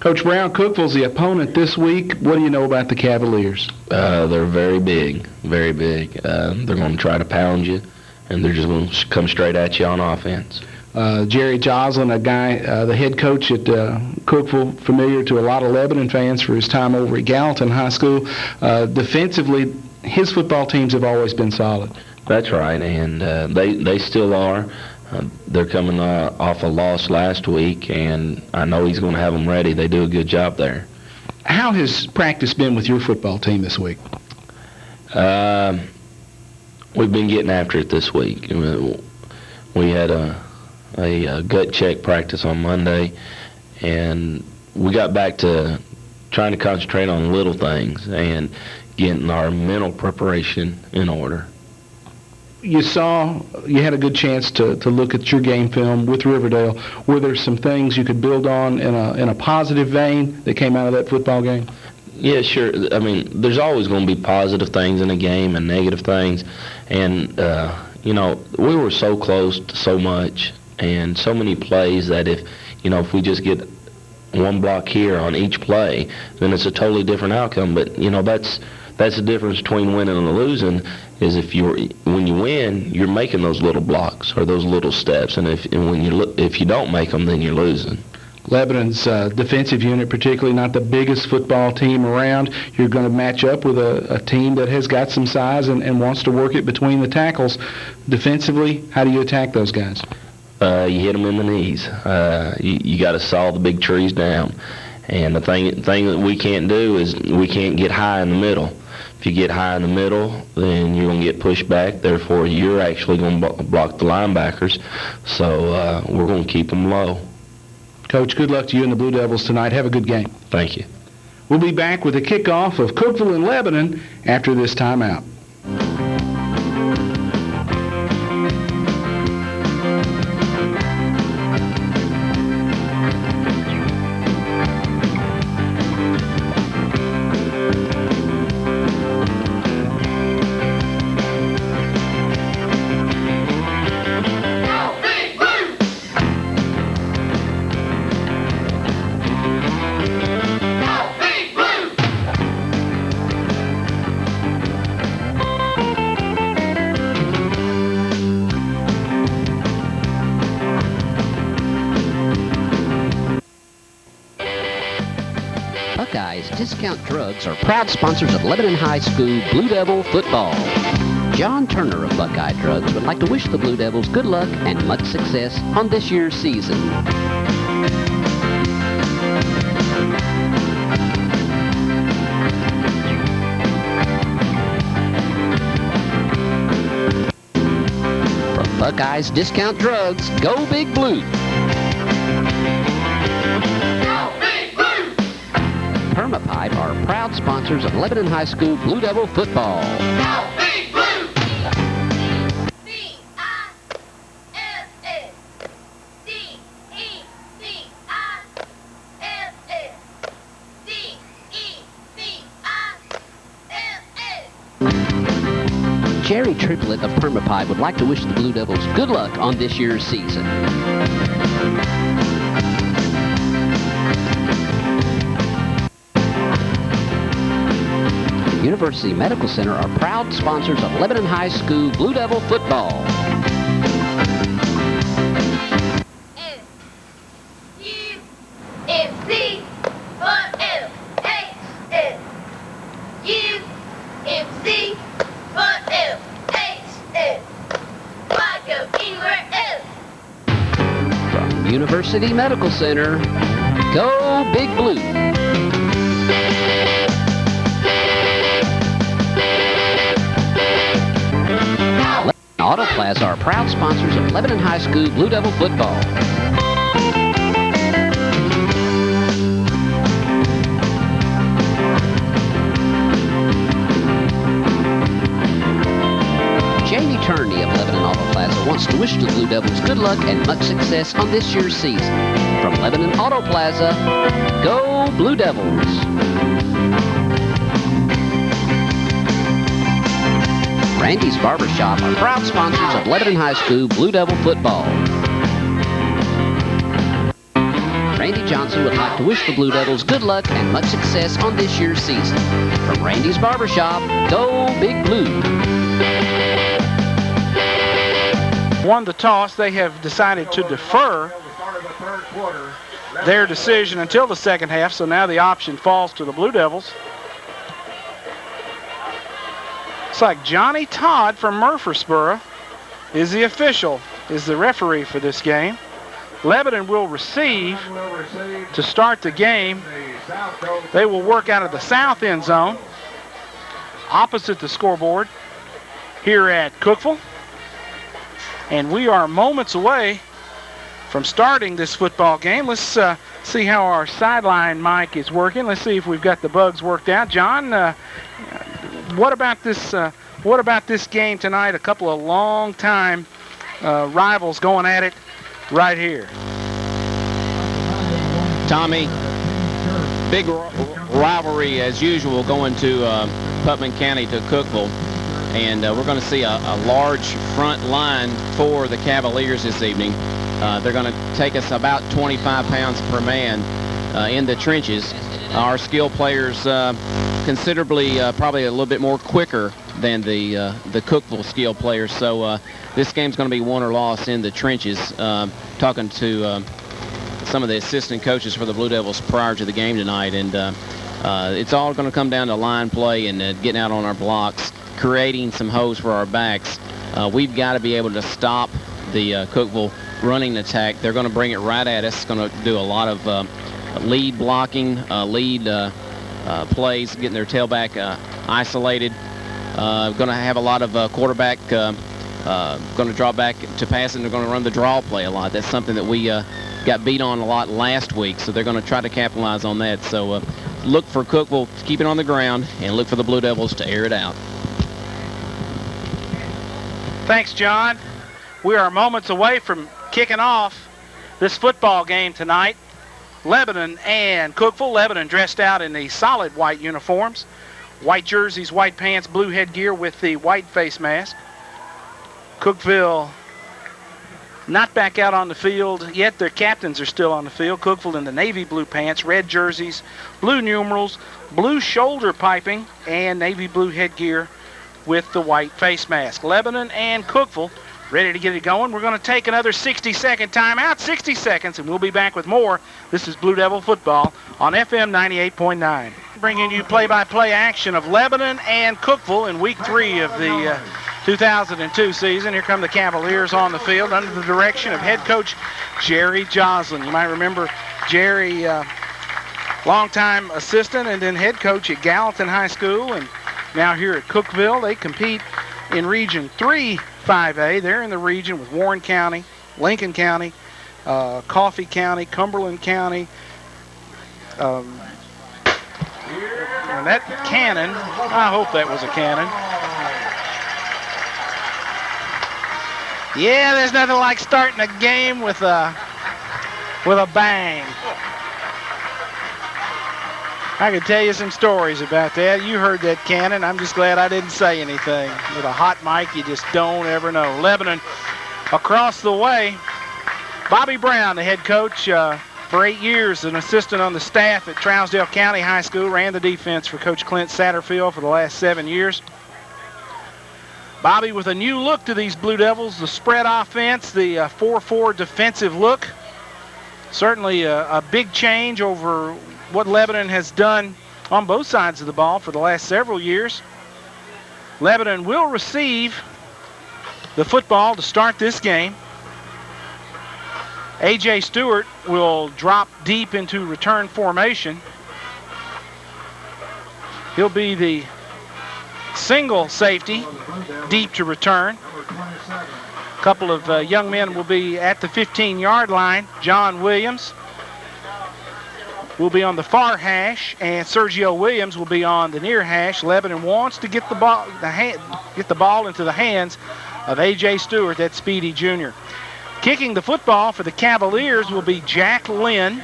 Coach Brown, Cookeville's the opponent this week. What do you know about the Cavaliers? They're very big, very big. They're going to try to pound you, and they're just going to come straight at you on offense. Jerry Joslin, a guy, the head coach at Cookeville, familiar to a lot of Lebanon fans for his time over at Gallatin High School. Defensively, his football teams have always been solid. That's right, and they still are. They're coming off a loss last week, and I know he's going to have them ready. They do a good job there. How has practice been with your football team this week? We've been getting after it this week. We had a gut check practice on Monday, and we got back to trying to concentrate on little things and getting our mental preparation in order. You had a good chance to look at your game film with Riverdale. Were there some things you could build on in a positive vein that came out of that football game? Yeah, sure. I mean, there's always going to be positive things in a game and negative things, and we were so close to so much and so many plays that if we just get one block here on each play, then it's a totally different outcome. But that's the difference between winning and losing. Is when you win, you're making those little blocks or those little steps, and if you don't make them, then you're losing. Lebanon's defensive unit, particularly not the biggest football team around. You're going to match up with a team that has got some size and wants to work it between the tackles. Defensively, how do you attack those guys? You hit them in the knees. You got to saw the big trees down. And the thing that we can't do is we can't get high in the middle. If you get high in the middle, then you're going to get pushed back. Therefore, you're actually going to block the linebackers. So we're going to keep them low. Coach, good luck to you and the Blue Devils tonight. Have a good game. Thank you. We'll be back with the kickoff of Cookeville and Lebanon after this timeout. Discount Drugs are proud sponsors of Lebanon High School Blue Devil football. John Turner of Buckeye Drugs would like to wish the Blue Devils good luck and much success on this year's season. From Buckeyes Discount Drugs, go Big Blue! Permapipe are proud sponsors of Lebanon High School Blue Devil football. Go Big Blue! B-I-S-S-D-E-V-I-S-S-D-E-V-I-S-S. Jerry Triplett of Permapipe would like to wish the Blue Devils good luck on this year's season. University Medical Center are proud sponsors of Lebanon High School Blue Devil football. From University Medical Center, go Big Blue! Auto Plaza are proud sponsors of Lebanon High School Blue Devil football. Jamie Turney of Lebanon Auto Plaza wants to wish the Blue Devils good luck and much success on this year's season. From Lebanon Auto Plaza, go Blue Devils! Randy's Barbershop are proud sponsors of Lebanon High School Blue Devil football. Randy Johnson would like to wish the Blue Devils good luck and much success on this year's season. From Randy's Barbershop, go Big Blue. Won the toss. They have decided to defer their decision until the second half, so now the option falls to the Blue Devils. It's like Johnny Todd from Murfreesboro is the official, is the referee for this game. Lebanon will receive to start the game. They will work out of the south end zone, opposite the scoreboard here at Cookeville. And we are moments away from starting this football game. Let's see how our sideline mic is working. Let's see if we've got the bugs worked out. John, what about this game tonight? A couple of long-time rivals going at it right here. Tommy, big rivalry as usual going to Putnam County to Cookeville. And we're going to see a large front line for the Cavaliers this evening. They're going to take us about 25 pounds per man in the trenches. Our skill players considerably, probably a little bit more quicker than the Cookeville skill players. So this game's going to be won or lost in the trenches. Talking to some of the assistant coaches for the Blue Devils prior to the game tonight, and it's all going to come down to line play and getting out on our blocks, creating some holes for our backs. We've got to be able to stop the Cookeville running attack. They're going to bring it right at us. It's going to do a lot of lead blocking, lead plays, getting their tailback isolated. Going to have a lot of quarterback going to draw back to pass, and they're going to run the draw play a lot. That's something that we got beat on a lot last week, so they're going to try to capitalize on that. So look for Cookeville to keep it on the ground, and look for the Blue Devils to air it out. Thanks, John. We are moments away from kicking off this football game tonight. Lebanon and Cookeville. Lebanon dressed out in the solid white uniforms. White jerseys, white pants, blue headgear with the white face mask. Cookeville not back out on the field yet. Their captains are still on the field. Cookeville in the navy blue pants, red jerseys, blue numerals, blue shoulder piping, and navy blue headgear with the white face mask. Lebanon and Cookeville ready to get it going. We're going to take another 60-second timeout, 60 seconds, and we'll be back with more. This is Blue Devil Football on FM 98.9. Bringing you play-by-play action of Lebanon and Cookeville in Week 3 of the 2002 season. Here come the Cavaliers on the field under the direction of head coach Jerry Joslin. You might remember Jerry, longtime assistant and then head coach at Gallatin High School, and now here at Cookeville. They compete in Region 3 5A. They're in the region with Warren County, Lincoln County, Coffee County, Cumberland County. And that cannon, I hope that was a cannon. Yeah, there's nothing like starting a game with a bang. I could tell you some stories about that. You heard that cannon. I'm just glad I didn't say anything. With a hot mic, you just don't ever know. Lebanon across the way. Bobby Brown, the head coach, for 8 years, an assistant on the staff at Trousdale County High School, ran the defense for Coach Clint Satterfield for the last 7 years. Bobby with a new look to these Blue Devils, the spread offense, the 4-4 defensive look. Certainly a big change over what Lebanon has done on both sides of the ball for the last several years. Lebanon will receive the football to start this game. A.J. Stewart will drop deep into return formation. He'll be the single safety, deep to return. A couple of young men will be at the 15-yard line. John Williams will be on the far hash, and Sergio Williams will be on the near hash. Lebanon wants to get the ball into the hands of A.J. Stewart, that speedy junior. Kicking the football for the Cavaliers will be Jack Lynn.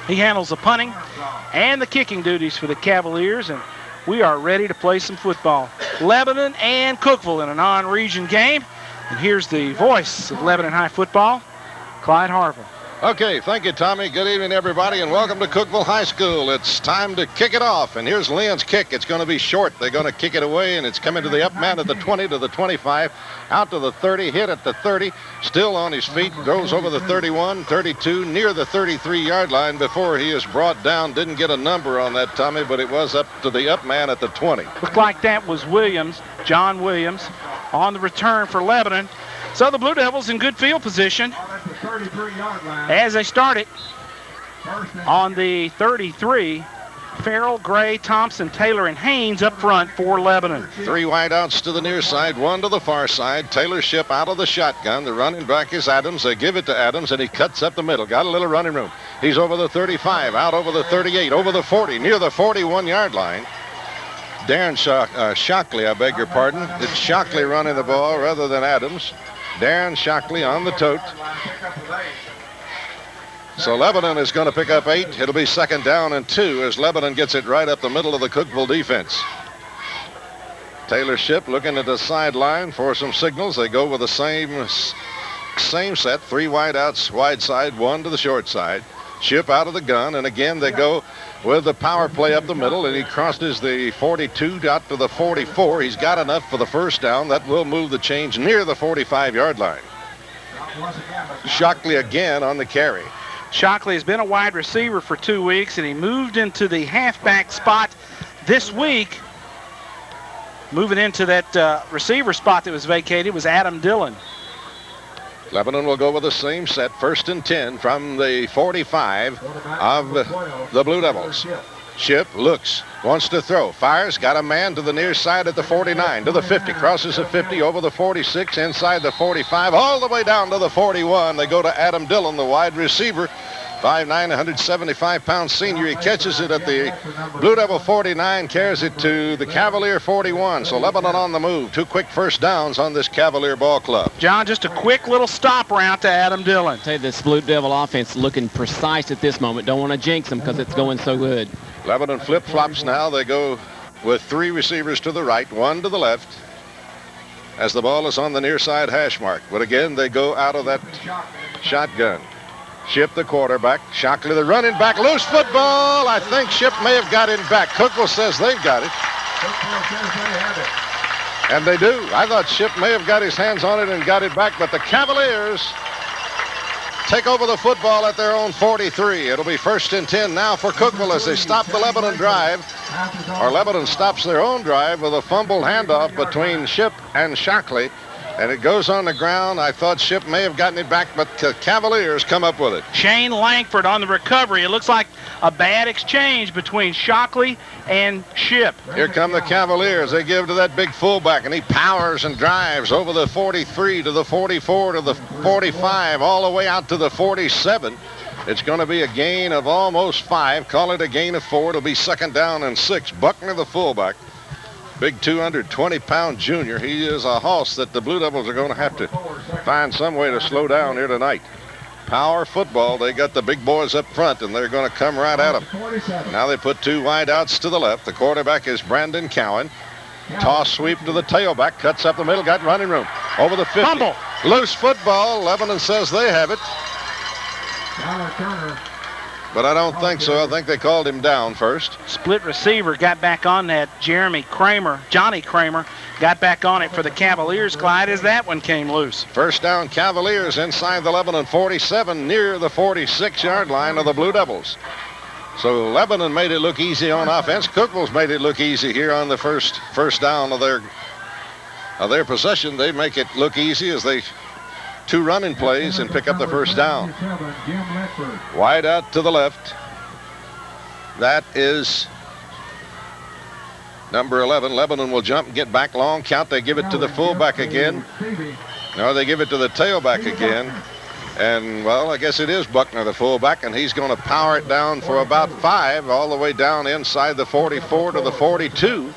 He handles the punting and the kicking duties for the Cavaliers, and we are ready to play some football. Lebanon and Cookeville in a non-region game. And here's the voice of Lebanon High football, Clyde Harville. Okay, thank you, Tommy. Good evening, everybody, and welcome to Cookeville High School. It's time to kick it off, and here's Lynn's kick. It's going to be short. They're going to kick it away, and it's coming to the up man at the 20, to the 25, out to the 30, hit at the 30, still on his feet, goes over the 31, 32, near the 33-yard line before he is brought down. Didn't get a number on that, Tommy, but it was up to the up man at the 20. Looked like that was Williams, John Williams, on the return for Lebanon. So the Blue Devils in good field position as they start it on the 33. Farrell, Gray, Thompson, Taylor, and Haynes up front for Lebanon. 3 wideouts to the near side, 1 to the far side. Taylor Ship out of the shotgun. The running back is Adams. They give it to Adams, and he cuts up the middle. Got a little running room. He's over the 35, out over the 38, over the 40, near the 41-yard line. Darren Shockley, I beg your pardon. It's Shockley running the ball rather than Adams. Darren Shockley on the tote. So Lebanon is going to pick up 8. It'll be 2nd down and 2 as Lebanon gets it right up the middle of the Cookeville defense. Taylor Ship looking at the sideline for some signals. They go with the same set. 3 wideouts, wide side, 1 to the short side. Ship out of the gun, and again they go with the power play up the middle, and he crosses the 42 out to the 44. He's got enough for the first down. That will move the change near the 45-yard line. Shockley again on the carry. Shockley has been a wide receiver for 2 weeks, and he moved into the halfback spot this week. Moving into that receiver spot that was vacated was Adam Dillon. Lebanon will go with the same set, 1st and 10 from the 45 of the Blue Devils. Ship looks, wants to throw, fires, got a man to the near side at the 49, to the 50, crosses the 50, over the 46, inside the 45, all the way down to the 41. They go to Adam Dillon, the wide receiver, 5'9", 175-pound senior. He catches it at the Blue Devil 49, carries it to the Cavalier 41. So Lebanon on the move. 2 quick first downs on this Cavalier ball club. John, just a quick little stop route to Adam Dillon. Say this Blue Devil offense looking precise at this moment. Don't want to jinx them because it's going so good. Lebanon flip-flops now. They go with 3 receivers to the right, 1 to the left, as the ball is on the near side hash mark. But again, they go out of that shotgun. Ship, the quarterback. Shockley, the running back. Loose football. I think Ship may have got him back. Cookeville says they've got it. And they do. I thought Ship may have got his hands on it and got it back, but the Cavaliers take over the football at their own 43. It'll be 1st and 10 now for Cookeville as they stop the Lebanon drive. Or Lebanon stops their own drive with a fumbled handoff between Ship and Shockley. And it goes on the ground. I thought Ship may have gotten it back, but the Cavaliers come up with it. Shane Langford on the recovery. It looks like a bad exchange between Shockley and Ship. Here come the Cavaliers. They give to that big fullback, and he powers and drives over the 43 to the 44 to the 45, all the way out to the 47. It's going to be a gain of almost 5. Call it a gain of 4. It'll be 2nd down and 6. Buckner, the fullback. Big 220-pound junior. He is a hoss that the Blue Devils are going to have to find some way to slow down here tonight. Power football. They got the big boys up front, and they're going to come right at them. Now they put 2 wideouts to the left. The quarterback is Brandon Cowan. Toss sweep to the tailback. Cuts up the middle. Got running room. Over the 50. Fumble. Loose football. Lebanon says they have it. But I don't think so. I think they called him down first. Split receiver got back on that. Johnny Kramer got back on it for the Cavaliers, Clyde, as that one came loose. 1st down, Cavaliers inside the Lebanon 47, near the 46-yard line of the Blue Devils. So Lebanon made it look easy on offense. Cookeville's made it look easy here on the first down of their possession. They make it look easy as they 2 running plays and pick up the first down. Wide out to the left. That is number 11. Lebanon will jump and get back long count. They give it to the fullback again. No, they give it to the tailback again. And, well, I guess it is Buckner, the fullback, and he's going to power it down for about 5, all the way down inside the 44 to the 42.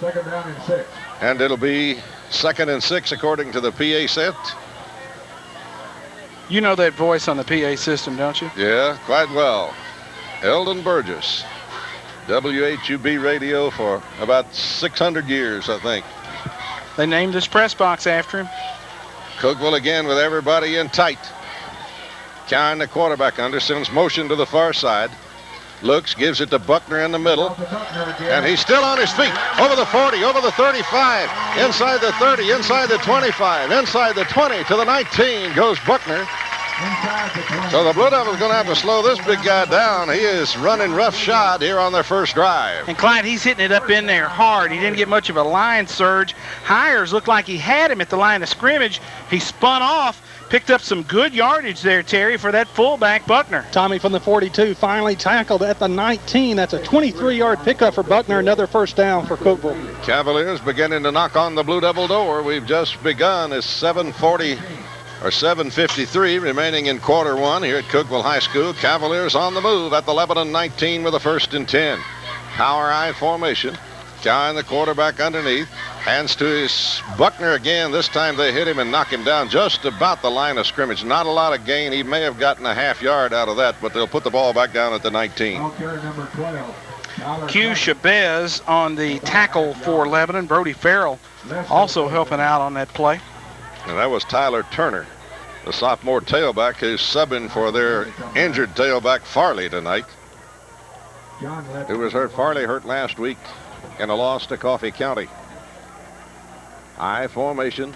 And it'll be 2nd and 6 according to the PA set. You know that voice on the PA system, don't you? Yeah, quite well. Eldon Burgess, WHUB radio for about 600 years, I think. They named this press box after him. Cookeville again with everybody in tight. Cowan, the quarterback, under, sends motion to the far side. Looks, gives it to Buckner in the middle. And he's still on his feet. Over the 40, over the 35, inside the 30, inside the 25, inside the 20, to the 19 goes Buckner. So the Blue Devils going to have to slow this big guy down. He is running roughshod here on their first drive. And Clyde, he's hitting it up in there hard. He didn't get much of a line surge. Hires looked like he had him at the line of scrimmage. He spun off, picked up some good yardage there, Terry, for that fullback, Buckner. Tommy from the 42 finally tackled at the 19. That's a 23-yard pickup for Buckner. Another first down for Cookeville. Cavaliers beginning to knock on the Blue Devil door. We've just begun. It's 7:53 remaining in quarter one here at Cookeville High School. Cavaliers on the move at the Lebanon 19 with a 1st and 10. Power I formation. Cowan, the quarterback, underneath. Hands to his Buckner again. This time they hit him and knock him down just about the line of scrimmage. Not a lot of gain. He may have gotten a half yard out of that, but they'll put the ball back down at the 19. Q. Chabez on the tackle for Lebanon. Brody Farrell also helping out on that play. And that was Tyler Turner, the sophomore tailback, who's subbing for their injured tailback Farley tonight. Who was hurt. Farley hurt last week in a loss to Coffee County. I formation.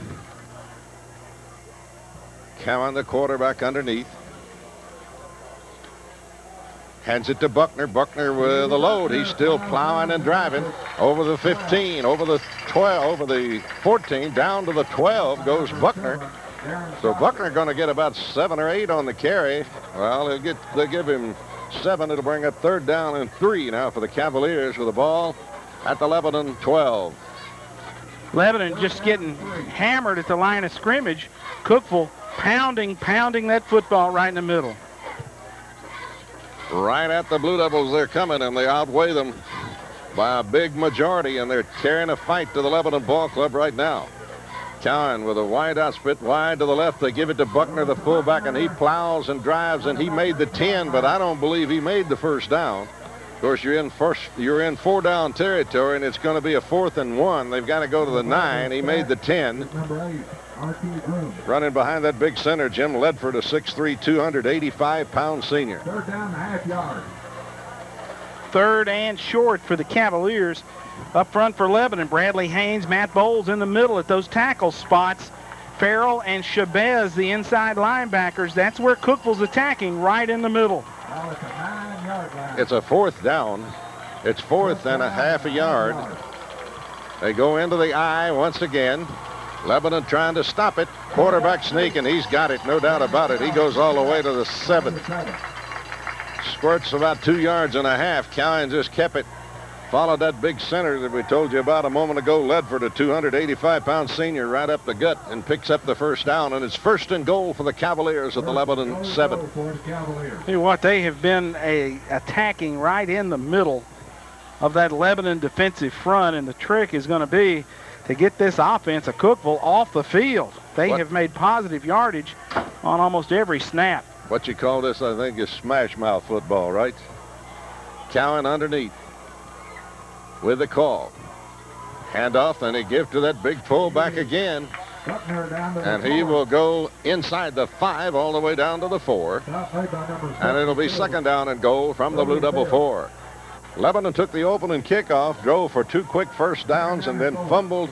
Cowan, the quarterback, underneath. Hands it to Buckner. Buckner with a load. He's still plowing and driving. Over the 15, over the 12, over the 14, down to the 12 goes Buckner. So Buckner going to get about 7 or 8 on the carry. Well, they'll give him 7. It'll bring up 3rd down and 3 now for the Cavaliers with the ball at the Lebanon 12. Lebanon just getting hammered at the line of scrimmage. Cookeville pounding that football right in the middle. Right at the Blue Devils they're coming, and they outweigh them by a big majority, and they're carrying a fight to the Lebanon Ball Club right now. Cowan with a wide out spit wide to the left. They give it to Buckner, the fullback, and he plows and drives, and he made the 10, but I don't believe he made the first down. Of course, you're in 4 down territory, and it's going to be a 4th and 1. They've got to go to the 9. He made the 10. Running behind that big center, Jim Ledford, a 6'3", 285-pound senior. 3rd down, half yard. 3rd and short for the Cavaliers. Up front for Lebanon, Bradley Haynes, Matt Bowles in the middle at those tackle spots. Farrell and Chabez, the inside linebackers. That's where Cookeville's attacking, right in the middle. It's a 4th down. It's 4th and a half a yard. They go into the I once again. Lebanon trying to stop it. Quarterback sneak, and he's got it, no doubt about it. He goes all the way to the 7. Squirts about 2 yards and a half. Cowan just kept it. Followed that big center that we told you about a moment ago. Ledford, a 285-pound senior, right up the gut and picks up the 1st down. And it's 1st and goal for the Cavaliers at the Lebanon 7. See what, they have been attacking right in the middle of that Lebanon defensive front, and the trick is going to be to get this offense of Cookeville off the field. They have made positive yardage on almost every snap. What you call this, I think, is smash mouth football, right? Cowan underneath with the call. Handoff, and he give to that big fullback again. And he will go inside the 5 all the way down to the 4. And it'll be 2nd down and goal from the Blue Devil 4. Lebanon took the opening kickoff, drove for 2 quick first downs, and then fumbled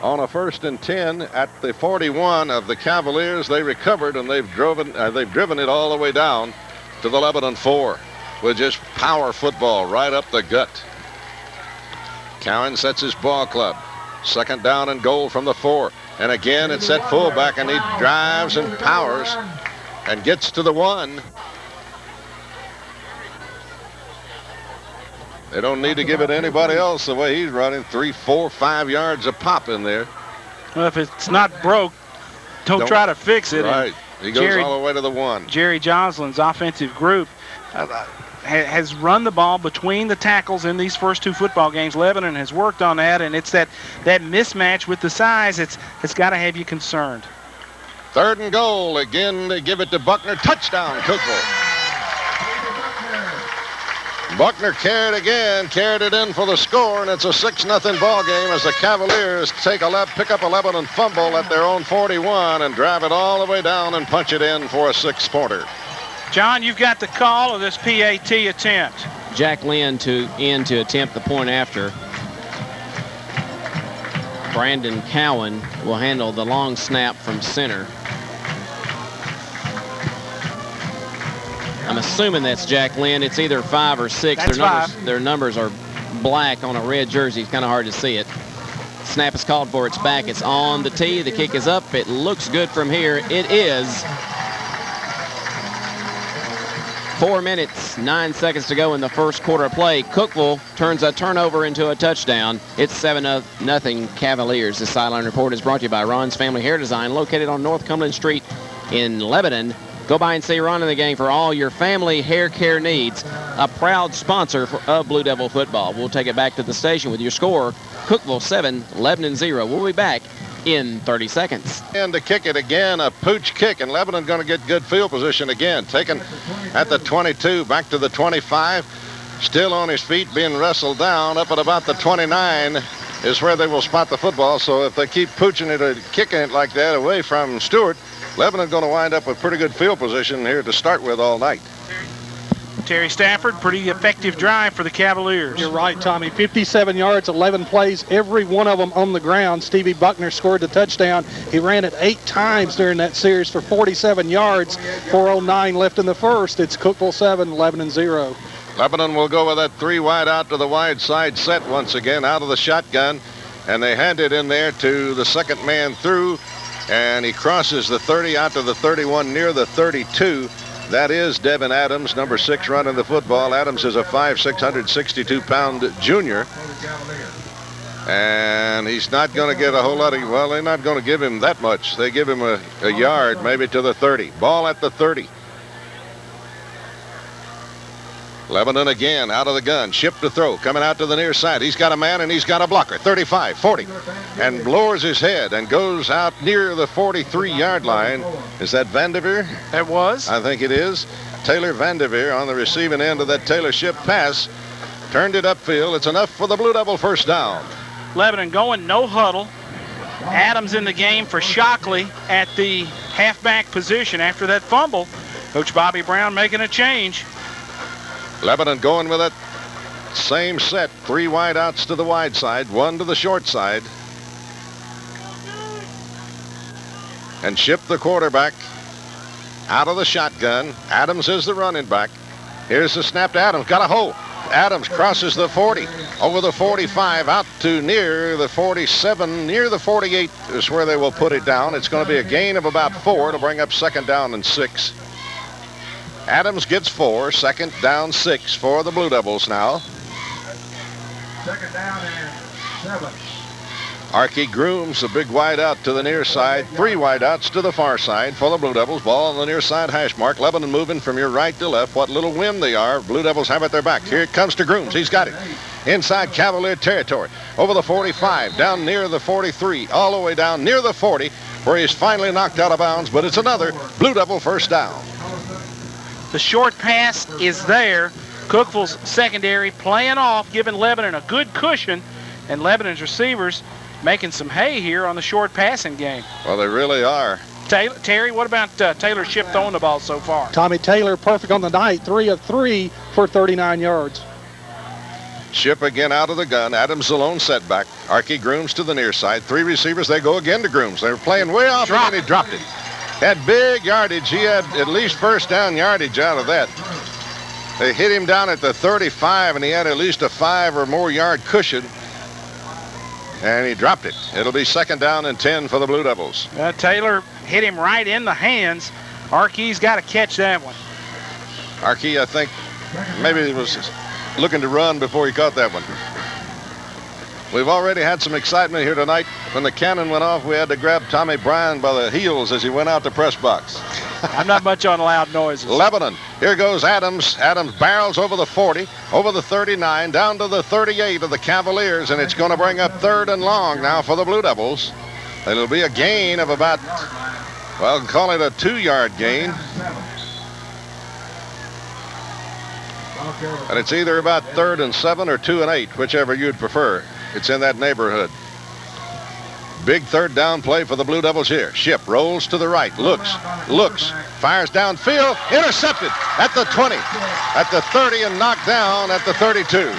on a 1st and 10 at the 41 of the Cavaliers. They recovered, and they've driven it all the way down to the Lebanon 4 with just power football right up the gut. Cowan sets his ball club. 2nd down and goal from the 4. And again, it's at fullback, and he drives and powers and gets to the 1. They don't need to give it to anybody else the way he's running. 3, 4, 5 yards a pop in there. Well, if it's not broke, don't try to fix it. Right. He goes all the way to the 1. Jerry Joslin's offensive group has run the ball between the tackles in these first 2 football games. Lebanon has worked on that, and it's that mismatch with the size. It's got to have you concerned. 3rd and goal. Again, they give it to Buckner. Touchdown, Cookeville. Buckner carried it in for the score, and it's a 6-0 ball game as the Cavaliers pick up a Lebanon fumble at their own 41 and drive it all the way down and punch it in for a 6-pointer. John, you've got the call of this PAT attempt. Jack Lynn to attempt the point after. Brandon Cowan will handle the long snap from center. I'm assuming that's Jack Lynn. It's either 5 or 6. That's their numbers are black on a red jersey. It's kind of hard to see it. Snap is called for. It's back. It's on the tee. The kick is up. It looks good from here. It is. 4 minutes, 9 seconds to go in the first quarter of play. Cookeville turns a turnover into a touchdown. It's 7-0 Cavaliers. This sideline report is brought to you by Ron's Family Hair Design, located on North Cumberland Street in Lebanon. Go by and see Ron and the gang for all your family hair care needs. A proud sponsor of Blue Devil football. We'll take it back to the station with your score. Cookeville 7, Lebanon 0. We'll be back in 30 seconds. And to kick it again, a pooch kick, and Lebanon going to get good field position again. Taken at the 22, back to the 25. Still on his feet, being wrestled down. Up at about the 29 is where they will spot the football. So if they keep pooching it or kicking it like that away from Stewart, Lebanon going to wind up with pretty good field position here to start with all night. Terry Stafford, pretty effective drive for the Cavaliers. You're right, Tommy. 57 yards, 11 plays, every one of them on the ground. Stevie Buckner scored the touchdown. He ran it 8 times during that series for 47 yards. 4:09 left in the first. It's Cookeville 7, Lebanon 0. Lebanon will go with that 3 wide out to the wide side set once again out of the shotgun. And they hand it in there to the second man through. And he crosses the 30 out to the 31 near the 32. That is Devin Adams, number 6, running the football. Adams is a 5'6", 662-pound junior. And he's not going to get a whole lot of, well, they're not going to give him that much. They give him a yard, maybe to the 30. Ball at the 30. Lebanon again out of the gun. Ship to throw. Coming out to the near side. He's got a man and he's got a blocker. 35, 40. And lowers his head and goes out near the 43-yard line. Is that Vanderveer? That was. I think it is. Taylor Vanderveer on the receiving end of that Taylor Ship pass. Turned it upfield. It's enough for the Blue Devil first down. Lebanon going no huddle. Adams in the game for Shockley at the halfback position after that fumble. Coach Bobby Brown making a change. Lebanon going with it. Same set. 3 wide outs to the wide side, 1 to the short side. And Ship, the quarterback, out of the shotgun. Adams is the running back. Here's the snap to Adams. Got a hole. Adams crosses the 40. Over the 45 out to near the 47. Near the 48 is where they will put it down. It's going to be a gain of about 4 to bring up 2nd down and 6. Adams gets 4, 2nd down 6 for the Blue Devils now. 2nd down and 7. Archie Grooms, the big wide out to the near side. 3 wide outs to the far side for the Blue Devils. Ball on the near side hash mark. Lebanon moving from your right to left. What little wind they are. Blue Devils have at their back. Here it comes to Grooms. He's got it. Inside Cavalier territory. Over the 45, down near the 43, all the way down near the 40, where he's finally knocked out of bounds. But it's another Blue Devil first down. The short pass is there. Cookeville's secondary playing off, giving Lebanon a good cushion, and Lebanon's receivers making some hay here on the short passing game. Well, they really are. Terry, what about Taylor Ship throwing the ball so far? Tommy Taylor, perfect on the night, 3 of 3 for 39 yards. Ship again out of the gun. Adams the lone setback. Archie Grooms to the near side. 3 receivers. They go again to Grooms. They were playing way off and he dropped it. Had big yardage. He had at least first down yardage out of that. They hit him down at the 35, and he had at least a 5 or more yard cushion. And he dropped it. It'll be 2nd down and 10 for the Blue Devils. Taylor hit him right in the hands. Archie's got to catch that one. Archie, I think, maybe he was looking to run before he caught that one. We've already had some excitement here tonight. When the cannon went off, we had to grab Tommy Bryan by the heels as he went out the press box. I'm not much on loud noises. Lebanon. Here goes Adams. Adams barrels over the 40, over the 39, down to the 38 of the Cavaliers, and it's going to bring up 3rd and long now for the Blue Devils. It'll be a gain of about, well, call it a 2-yard gain. And it's either about 3rd and 7 or 2 and 8, whichever you'd prefer. It's in that neighborhood. Big 3rd down play for the Blue Devils here. Ship rolls to the right, looks, fires downfield, intercepted at the 20, at the 30, and knocked down at the 32.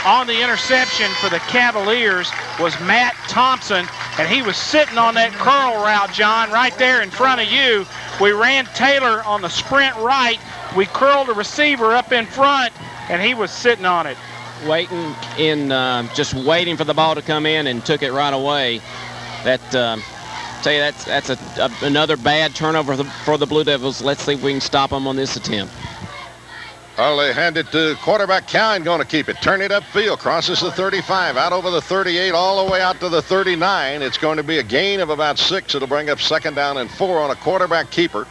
On the interception for the Cavaliers was Matt Thompson, and he was sitting on that curl route, John, right there in front of you. We ran Taylor on the sprint right. We curled a receiver up in front, and he was sitting on it. Just waiting for the ball to come in and took it right away. Tell you that's another bad turnover for the Blue Devils. Let's see if we can stop them on this attempt. Well, they hand it to quarterback Cowan, going to keep it. Turn it upfield, crosses the 35, out over the 38, all the way out to the 39. It's going to be a gain of about 6. It'll bring up 2nd down and 4 on a quarterback keeper.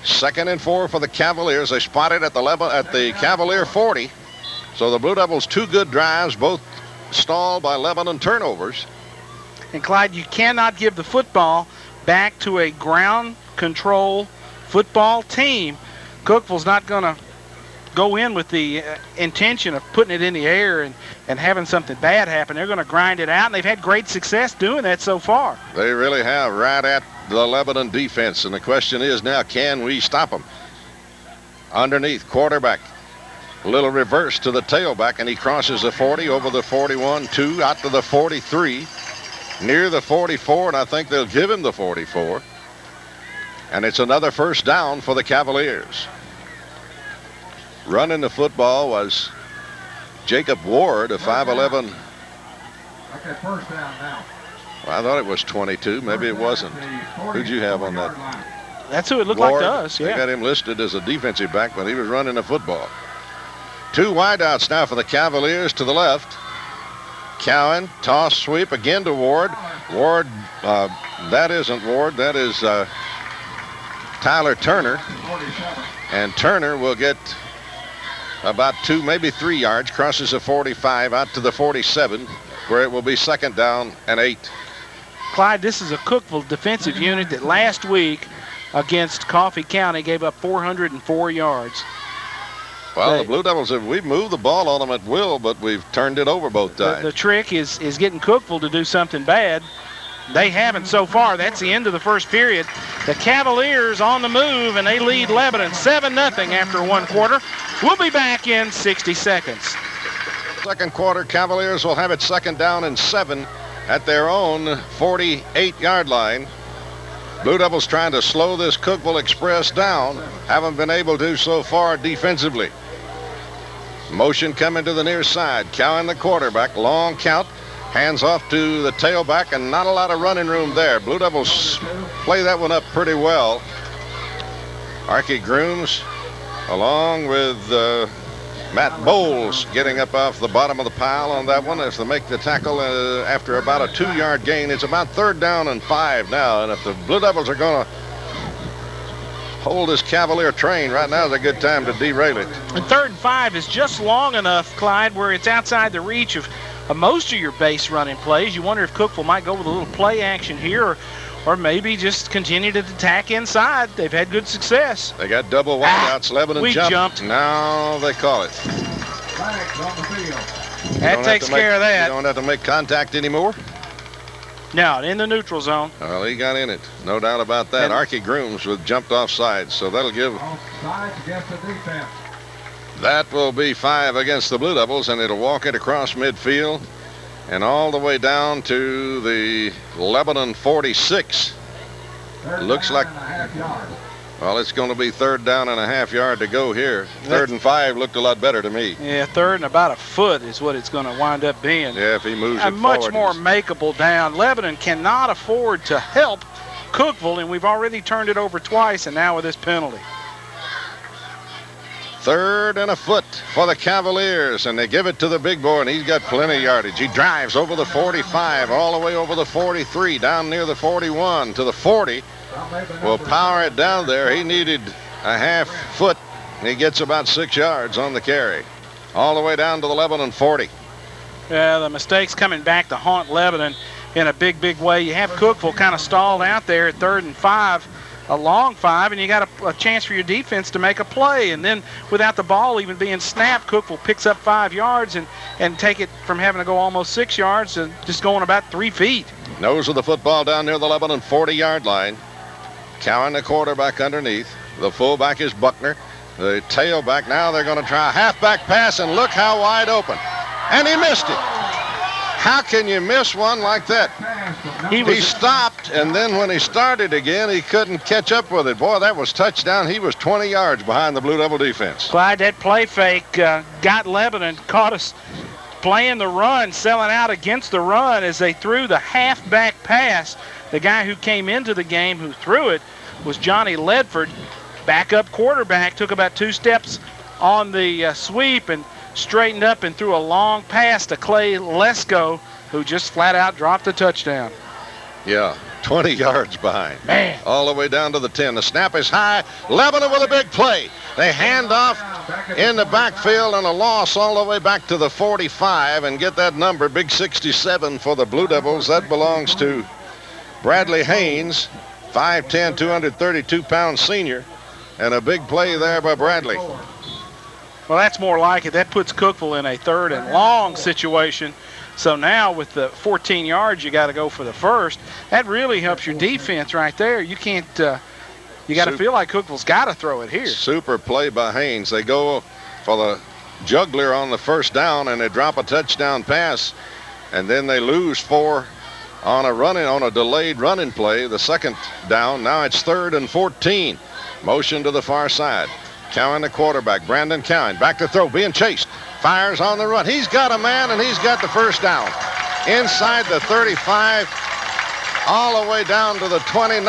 2nd and 4 for the Cavaliers. They spot it at the Cavalier 40. So the Blue Devils 2 good drives, both stalled by Lebanon turnovers. And Clyde, you cannot give the football back to a ground control football team. Cookeville's not going to go in with the intention of putting it in the air and having something bad happen. They're going to grind it out, and they've had great success doing that so far. They really have, right at the Lebanon defense. And the question is now, can we stop them? Underneath, quarterback. A little reverse to the tailback, and he crosses the 40 over the 41-2 out to the 43, near the 44, and I think they'll give him the 44. And it's another 1st down for the Cavaliers. Running the football was Jacob Ward, a 5'11". Okay, 1st down now. Well, I thought it was 22. Maybe it wasn't. Who'd you have on that? That's who it looked Ward, like to us, yeah. They got him listed as a defensive back when he was running the football. 2 wideouts now for the Cavaliers to the left. Cowan, toss sweep again to Ward. Ward, that isn't Ward, that is Tyler Turner. And Turner will get about 2, maybe 3 yards, crosses the 45 out to the 47, where it will be 2nd down and 8. Clyde, this is a Cookeville defensive unit that last week against Coffee County gave up 404 yards. Well, the Blue Devils, we've moved the ball on them at will, but we've turned it over both times. The trick is getting Cookeville to do something bad. They haven't so far. That's the end of the first period. The Cavaliers on the move, and they lead Lebanon 7-0 after 1 quarter. We'll be back in 60 seconds. 2nd quarter, Cavaliers will have it 2nd down and 7 at their own 48-yard line. Blue Devils trying to slow this Cookeville Express down. Haven't been able to so far defensively. Motion coming to the near side. Cowan, the quarterback. Long count. Hands off to the tailback, and not a lot of running room there. Blue Devils play that one up pretty well. Archie Grooms, along with Matt Bowles, getting up off the bottom of the pile on that one as they make the tackle after about a 2-yard gain. It's about 3rd down and 5 now, and if the Blue Devils are going to hold this Cavalier train, right now is a good time to derail it. And 3rd and 5 is just long enough, Clyde, where it's outside the reach of most of your base running plays. You wonder if Cookeville might go with a little play action here, or maybe just continue to attack inside. They've had good success. They got double wideouts. Lebanon jumped. Now they call it. That takes care of that. You don't have to make contact anymore? No, in the neutral zone. Well, he got in it. No doubt about that. Archie Grooms was jumped offside, so that'll give... Offside against the defense. That will be 5 against the Blue Devils, and it'll walk it across midfield and all the way down to the Lebanon 46. Looks like, well, it's going to be 3rd down and a half yard to go here. 3rd and 5 looked a lot better to me. Yeah, 3rd and about a foot is what it's going to wind up being. Yeah, if he moves it much forward. More makeable down. Lebanon cannot afford to help Cookeville, and we've already turned it over twice, and now with this penalty. 3rd and a foot for the Cavaliers, and they give it to the big boy, and he's got plenty of yardage. He drives over the 45, all the way over the 43, down near the 41 to the 40. Will power it down there. He needed a half foot, and he gets about 6 yards on the carry. All the way down to the Lebanon 40. Yeah, the mistakes coming back to haunt Lebanon in a big way. You have Cookeville kind of stalled out there at 3rd and 5. a long 5, and you got a chance for your defense to make a play. And then without the ball even being snapped, Cookeville picks up 5 yards and take it from having to go almost 6 yards to just going about 3 feet. Nose of the football down near the Lebanon 40-yard line. Cowan, the quarterback, underneath. The fullback is Buckner. The tailback, now they're going to try a halfback pass, and look how wide open. And he missed it. How can you miss one like that? He stopped, and then when he started again, he couldn't catch up with it. Boy, that was touchdown. He was 20 yards behind the Blue Devil defense. Clyde, that play fake got Lebanon, caught us playing the run, selling out against the run as they threw the halfback pass. The guy who came into the game who threw it was Johnny Ledford. Backup quarterback, took about 2 steps on the sweep and straightened up and threw a long pass to Clay Lesko, who just flat out dropped a touchdown. Yeah, 20 yards behind. Man. All the way down to the 10. The snap is high. Lebanon with a big play. They hand off in the backfield and a loss all the way back to the 45, and get that number, big 67 for the Blue Devils. That belongs to Bradley Haynes, 5'10", 232-pound senior, and a big play there by Bradley. Well, that's more like it. That puts Cookeville in a 3rd and long situation. So now with the 14 yards, you got to go for the first. That really helps your defense right there. You can't, you got to feel like Cookeville's got to throw it here. Super play by Haynes. They go for the juggler on the first down, and they drop a touchdown pass, and then they lose 4 on a delayed running play. The second down. Now it's 3rd and 14. Motion to the far side. Cowan, the quarterback, Brandon Cowan, back to throw, being chased, fires on the run. He's got a man, and he's got the first down. Inside the 35, all the way down to the 29,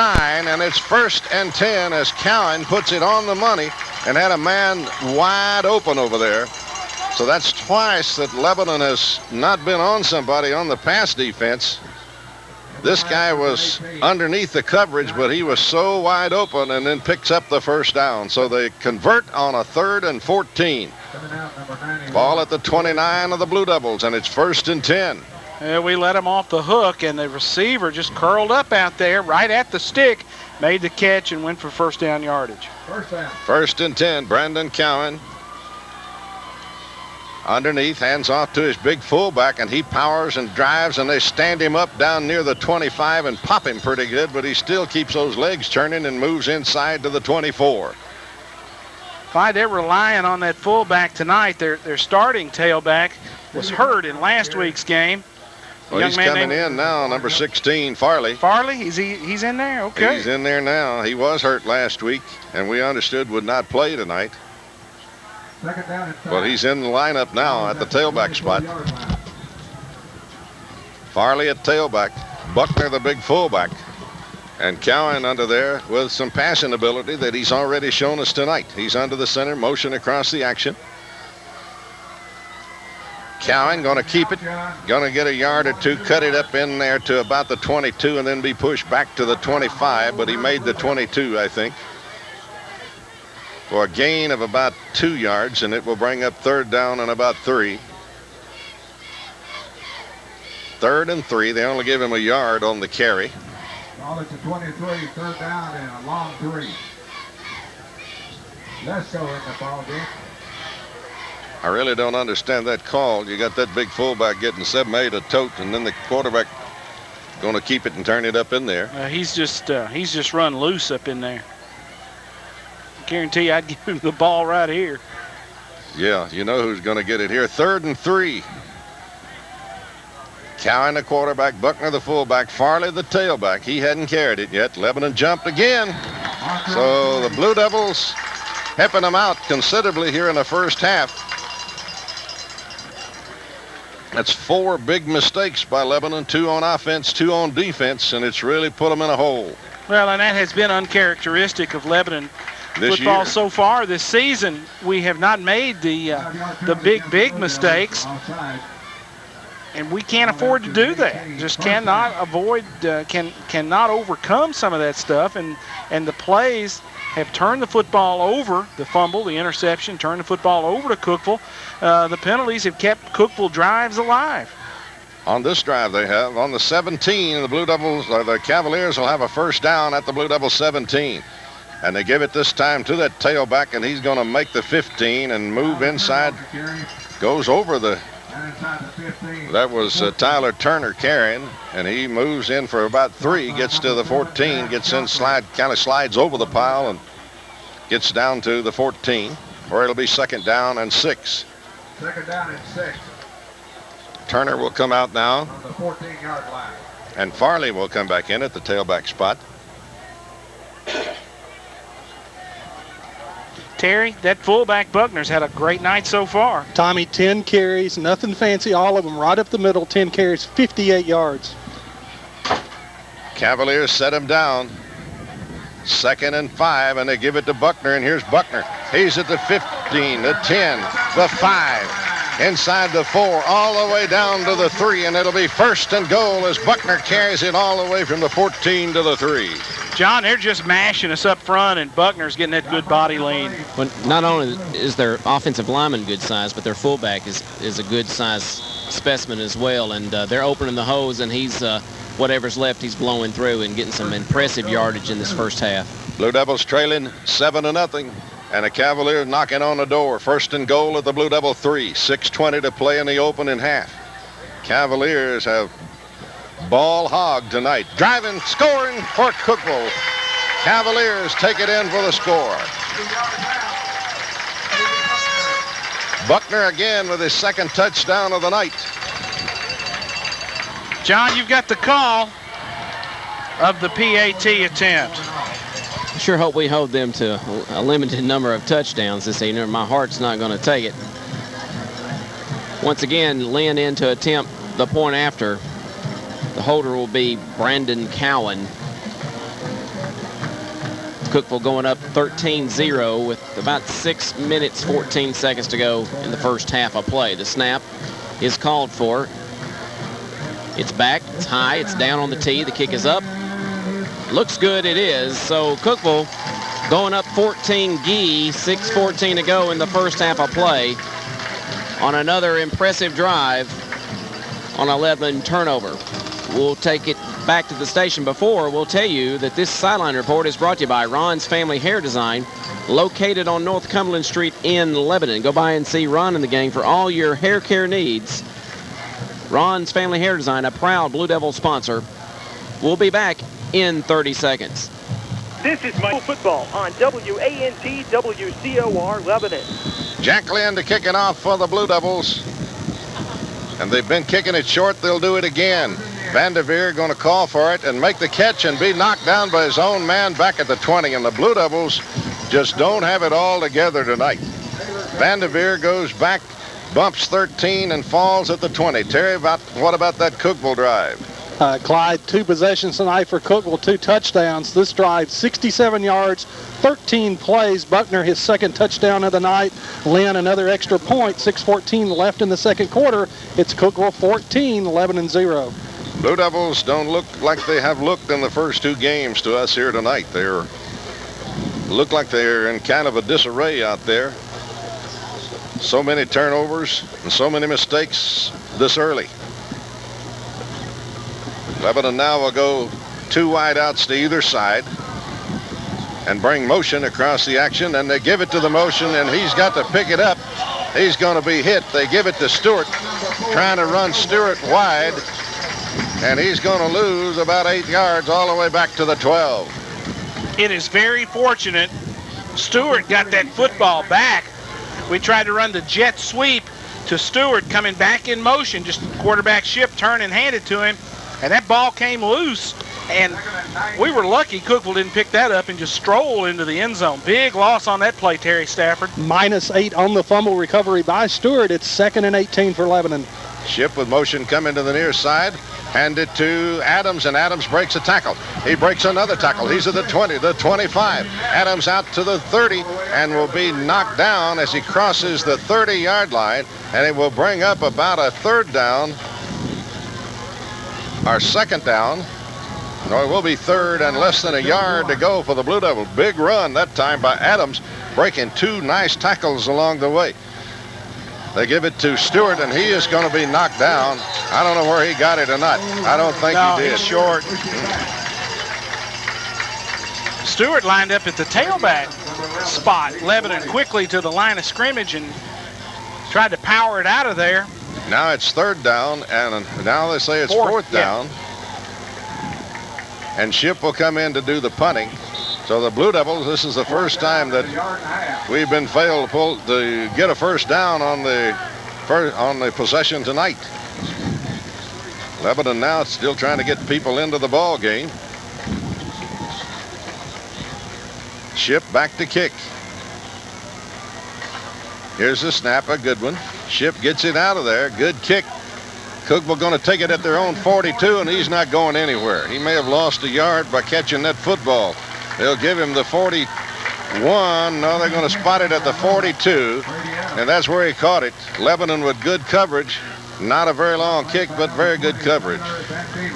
and it's 1st and 10 as Cowan puts it on the money and had a man wide open over there. So that's twice that Lebanon has not been on somebody on the pass defense. This guy was underneath the coverage, but he was so wide open, and then picks up the first down. So they convert on a 3rd and 14. Ball at the 29 of the Blue Devils, and it's 1st and 10. We let him off the hook, and the receiver just curled up out there right at the stick, made the catch, and went for first down yardage. 1st and 10, Brandon Cowan. Underneath, hands off to his big fullback, and he powers and drives, and they stand him up down near the 25 and pop him pretty good, but he still keeps those legs turning and moves inside to the 24. Clyde, they're relying on that fullback tonight. Their starting tailback was hurt in last week's game. Well, he's coming in now, number 16, Farley. Farley? He's in there? Okay. He's in there now. He was hurt last week, and we understood would not play tonight. But he's in the lineup now at the tailback spot. Farley at tailback. Buckner the big fullback. And Cowan under there with some passing ability that he's already shown us tonight. He's under the center, motion across the action. Cowan going to keep it. Going to get a yard or 2, cut it up in there to about the 22, and then be pushed back to the 25, but he made the 22, I think, for a gain of about 2 yards, and it will bring up 3rd down and about 3. 3rd and 3. They only give him a yard on the carry. Ball at the 23, 3rd down and a long 3. Let's go in the ball game. I really don't understand that call. You got that big fullback getting 7-8 a tote, and then the quarterback going to keep it and turn it up in there. He's just run loose up in there. Guarantee I'd give him the ball right here. Yeah, you know who's going to get it here. 3rd and 3. Cowan the quarterback, Buckner the fullback, Farley the tailback. He hadn't carried it yet. Lebanon jumped again. So the Blue Devils helping them out considerably here in the first half. That's 4 big mistakes by Lebanon, 2 on offense, 2 on defense, and it's really put them in a hole. Well, and that has been uncharacteristic of Lebanon football so far this season. We have not made the big mistakes, and we can't afford to do that. Just cannot avoid, cannot overcome some of that stuff, and the plays have turned the football over. The fumble, the interception, turned the football over to Cookeville. The penalties have kept Cookeville drives alive. On this drive they have. On the 17, the Blue Devils, the Cavaliers will have a first down at the Blue Devils 17. And they give it this time to that tailback, and he's going to make the 15 and move inside. Goes over the... That was Tyler Turner carrying, and he moves in for about 3, gets to the 14, gets in, kind of slides over the pile and gets down to the 14, where it'll be 2nd down and 6. 2nd down and 6. Turner will come out now. On the 14-yard line. And Farley will come back in at the tailback spot. Terry, that fullback Buckner's had a great night so far. Tommy, 10 carries, nothing fancy, all of them right up the middle, 10 carries, 58 yards. Cavaliers set him down. 2nd and 5, and they give it to Buckner, and here's Buckner. He's at the 15, the 10, the 5, inside the 4, all the way down to the 3, and it'll be 1st and goal as Buckner carries it all the way from the 14 to the 3. John, they're just mashing us up front, and Buckner's getting that good body lean. Well, not only is their offensive lineman good size, but their fullback is a good size specimen as well, and they're opening the hose, and he's whatever's left he's blowing through and getting some impressive yardage in this first half. Blue Devils trailing 7-0, and the Cavaliers knocking on the door. 1st and goal at the Blue Devil 3. 6:20 to play in the opening half. Cavaliers have ball hog tonight. Driving, scoring for Cookeville. Cavaliers take it in for the score. Buckner again with his 2nd touchdown of the night. John, you've got the call of the PAT attempt. I sure hope we hold them to a limited number of touchdowns this evening. My heart's not going to take it. Once again, Lynn in to attempt the point after. The holder will be Brandon Cowan. Cookeville going up 13-0 with about 6 minutes, 14 seconds to go in the first half of play. The snap is called for. It's back, it's high, it's down on the tee. The kick is up. Looks good, it is. So Cookeville going up 14-gee, 6:14 to go in the first half of play on another impressive drive on a Lebanon turnover. We'll take it back to the station before. We'll tell you that this sideline report is brought to you by Ron's Family Hair Design, located on North Cumberland Street in Lebanon. Go by and see Ron and the gang for all your hair care needs. Ron's Family Hair Design, a proud Blue Devil sponsor. We'll be back in 30 seconds. This is Michael Football on WANT WCOR Lebanon. Jack Lynn to kick it off for the Blue Devils. And they've been kicking it short. They'll do it again. Vanderveer going to call for it and make the catch and be knocked down by his own man back at the 20. And the Blue Devils just don't have it all together tonight. Vanderveer goes back, bumps 13, and falls at the 20. Terry, what about that Cookeville drive? Clyde, 2 possessions tonight for Cookeville, 2 touchdowns. This drive, 67 yards, 13 plays. Buckner, his 2nd touchdown of the night. Lynn, another extra point. 6:14 left in the 2nd quarter. It's Cookeville 14, Lebanon 0. Blue Devils don't look like they have looked in the first 2 games to us here tonight. They look like they're in kind of a disarray out there. So many turnovers and so many mistakes this early. Lebanon now will go 2 wideouts to either side and bring motion across the action, and they give it to the motion, and he's got to pick it up. He's going to be hit. They give it to Stewart, trying to run Stewart wide, and he's going to lose about 8 yards all the way back to the 12. It is very fortunate Stewart got that football back. We tried to run the jet sweep to Stewart, coming back in motion, just quarterback ship, turn and hand it to him, and that ball came loose, and we were lucky Cookeville didn't pick that up and just stroll into the end zone. Big loss on that play, Terry Stafford. -8 on the fumble recovery by Stewart. It's 2nd and 18 for Lebanon. Ship with motion coming to the near side. Hand it to Adams, and Adams breaks a tackle. He breaks another tackle. He's at the 20, the 25. Adams out to the 30 and will be knocked down as he crosses the 30-yard line, and it will bring up about a 3rd down. Our 2nd down. No, it will be 3rd and less than a yard to go for the Blue Devils. Big run that time by Adams, breaking 2 nice tackles along the way. They give it to Stewart, and he is going to be knocked down. I don't know where he got it or not. I don't think he did. He's short. Stewart lined up at the tailback spot. Lebanon quickly to the line of scrimmage and tried to power it out of there. Now it's 3rd down, and now they say it's 4th down. And Ship will come in to do the punting. So the Blue Devils, this is the first time that we've been failed to get a first down on the possession tonight. Lebanon now still trying to get people into the ball game. Ship back to kick. Here's the snap, a good one. Ship gets it out of there. Good kick. Cookeville going to take it at their own 42, and he's not going anywhere. He may have lost a yard by catching that football. They'll give him the 41. No, they're going to spot it at the 42, and that's where he caught it. Lebanon with good coverage. Not a very long kick, but very good coverage.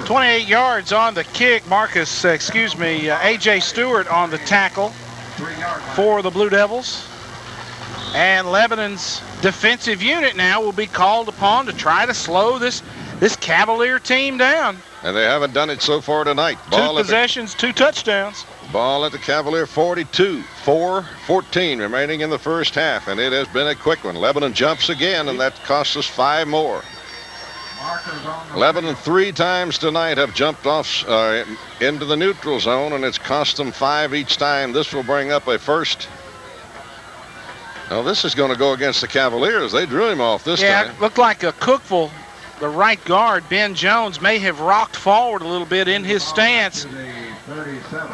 28 yards on the kick. A.J. Stewart on the tackle for the Blue Devils. And Lebanon's defensive unit now will be called upon to try to slow this Cavalier team down. And they haven't done it so far tonight. 2 possessions, 2 touchdowns. Ball at the Cavalier 42, 4:14 remaining in the first half, and it has been a quick one. Lebanon jumps again, and that costs us 5 more. Lebanon 3 times tonight have jumped off into the neutral zone, and it's cost them 5 each time. This will bring up a first. Now this is going to go against the Cavaliers. They drew him off this time. Yeah, it looked like a Cookeville, the right guard, Ben Jones, may have rocked forward a little bit in his stance.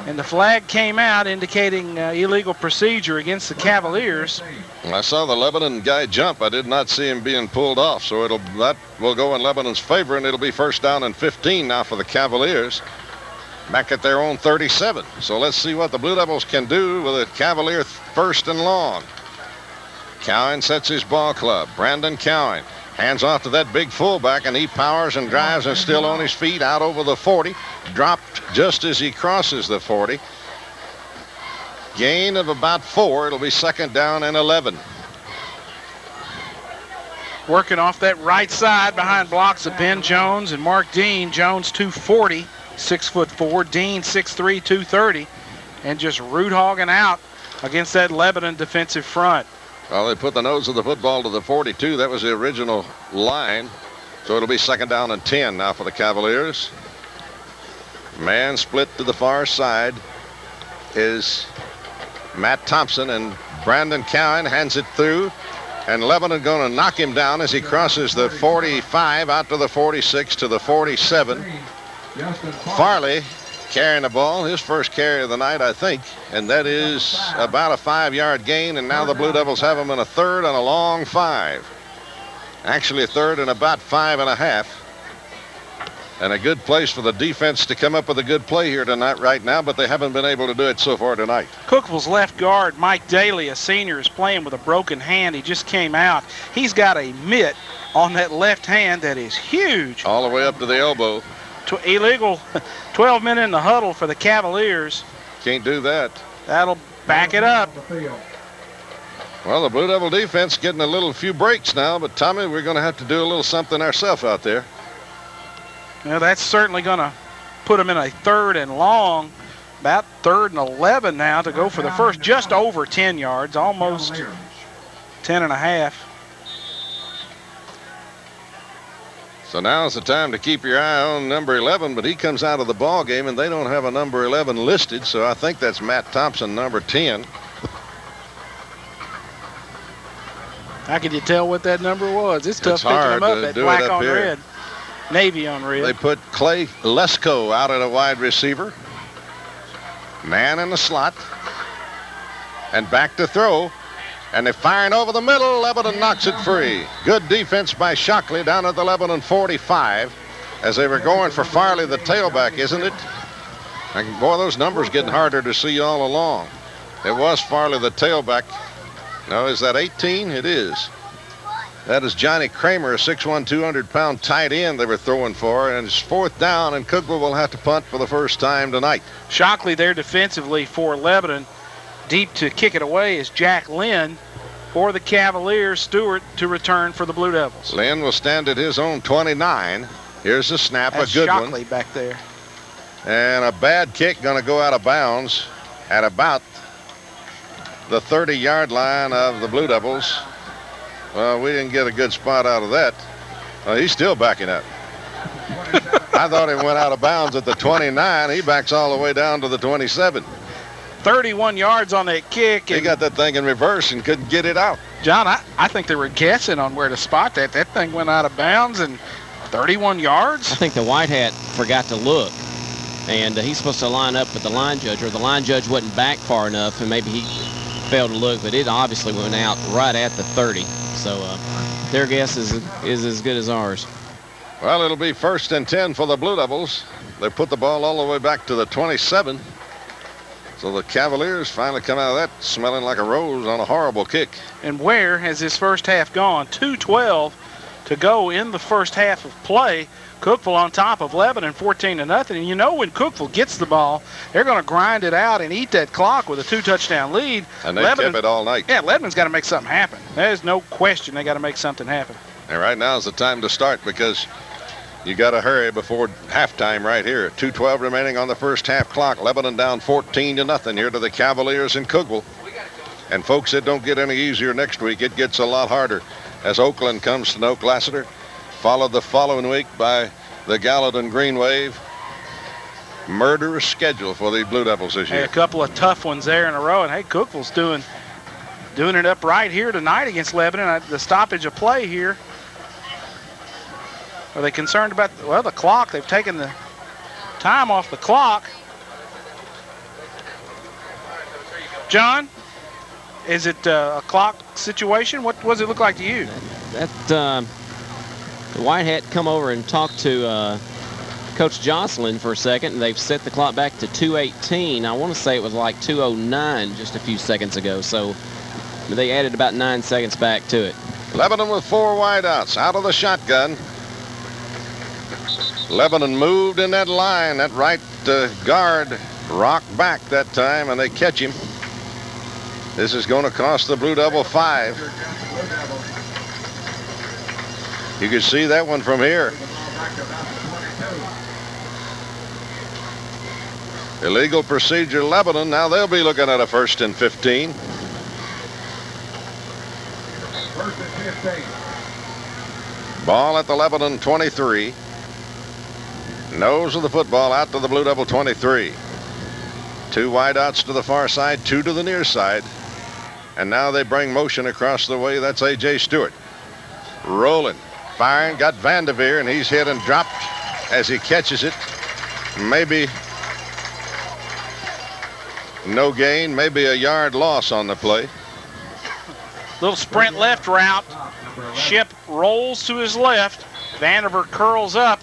And the flag came out indicating illegal procedure against the Cavaliers. I saw the Lebanon guy jump. I did not see him being pulled off, so that will go in Lebanon's favor, and it'll be 1st down and 15 now for the Cavaliers. Back at their own 37. So let's see what the Blue Devils can do with a Cavalier 1st and long. Cowan sets his ball club. Brandon Cowan hands off to that big fullback, and he powers and drives and still on his feet out over the 40. Dropped just as he crosses the 40. Gain of about 4. It'll be 2nd down and 11. Working off that right side behind blocks of Ben Jones and Mark Dean. Jones 240, 6'4". Dean 6'3", 230, and just root hogging out against that Lebanon defensive front. Well, they put the nose of the football to the 42. That was the original line. So it'll be 2nd down and 10 now for the Cavaliers. Man split to the far side is Matt Thompson, and Brandon Cowan hands it through. And Lebanon going to knock him down as he crosses the 45 out to the 46 to the 47. Farley carrying the ball, his first carry of the night, I think, and that is about a 5-yard gain, and now the Blue Devils have him in a 3rd and a long 5. Actually a 3rd and about 5.5. And a good place for the defense to come up with a good play here tonight right now, but they haven't been able to do it so far tonight. Cookeville's left guard, Mike Daly, a senior, is playing with a broken hand. He just came out. He's got a mitt on that left hand that is huge. All the way up to the elbow. Illegal 12 men in the huddle for the Cavaliers. Can't do that. That'll back it up. Well, the Blue Devil defense getting a few breaks now, but Tommy, we're going to have to do a little something ourselves out there. Well, that's certainly going to put them in a 3rd and long, about 3rd and 11 now to go for the first, just over 10 yards, almost 10 and a half. So now's the time to keep your eye on number 11, but he comes out of the ball game, and they don't have a number 11 listed, so I think that's Matt Thompson, number 10. How could you tell what that number was? It's tough picking them up at black on red, navy on red. They put Clay Lesko out at a wide receiver. Man in the slot. And back to throw. And they're firing over the middle. Lebanon knocks it free. Good defense by Shockley down at the Lebanon 45 as they were going for Farley, the tailback, isn't it? And boy, those numbers getting harder to see all along. It was Farley, the tailback. No, is that 18? It is. That is Johnny Kramer, a 6'1", 200-pound tight end they were throwing for. And it's 4th down, and Cookeville will have to punt for the first time tonight. Shockley there defensively for Lebanon. Deep to kick it away is Jack Lynn. for the Cavaliers. Stewart to return for the Blue Devils. Lynn will stand at his own 29. Here's the snap, That's a good Shockley one. back there. And a bad kick going to go out of bounds at about the 30-yard line of the Blue Devils. Well, we didn't get a good spot out of that. He's still backing up. I thought he went out of bounds at the 29. He backs all the way down to the 27. 31 yards on that kick. He got that thing in reverse and couldn't get it out. John, I think they were guessing on where to spot that. That thing went out of bounds and 31 yards. I think the white hat forgot to look. And he's supposed to line up with the line judge, or the line judge wasn't back far enough, and maybe he failed to look, but it obviously went out right at the 30. So their guess is as good as ours. Well, it'll be 1st and 10 for the Blue Devils. They put the ball all the way back to the 27. So the Cavaliers finally come out of that smelling like a rose on a horrible kick. And where has this first half gone? 2:12 to go in the first half of play. Cookeville on top of Lebanon, 14-0. And you know when Cookeville gets the ball, they're going to grind it out and eat that clock with a 2-touchdown lead. And they've kept it all night. Yeah, Lebanon's got to make something happen. There's no question they got to make something happen. And right now is the time to start because you got to hurry before halftime right here. 2:12 remaining on the first half clock. Lebanon down 14-0 here to the Cavaliers in Cookeville. And folks, it don't get any easier next week. It gets a lot harder as Oakland comes to Oak Lassiter, followed the following week by the Gallatin Green Wave. Murderous schedule for the Blue Devils this year. Hey, a couple of tough ones there in a row. And hey, Cookeville's doing it up right here tonight against Lebanon. The stoppage of play here. Are they concerned about, well, the clock? They've taken the time off the clock. John, is it a clock situation? What does it look like to you? The white hat come over and talked to Coach Jocelyn for a second, and they've set the clock back to 2:18. I want to say it was like 2:09 just a few seconds ago, so they added about 9 seconds back to it. Lebanon with 4 wideouts out of the shotgun. Lebanon moved in that line. That right guard rocked back that time, and they catch him. This is going to cost the Blue Devil 5. You can see that one from here. Illegal procedure, Lebanon. Now they'll be looking at a 1st and 15. 1st and 15. Ball at the Lebanon 23. Nose of the football out to the Blue Devil 23. 2 wideouts to the far side, 2 to the near side. And now they bring motion across the way. That's A.J. Stewart. Rolling, firing, got Vanderveer, and he's hit and dropped as he catches it. Maybe no gain, maybe a yard loss on the play. Little sprint left route. Ship rolls to his left. Vanderveer curls up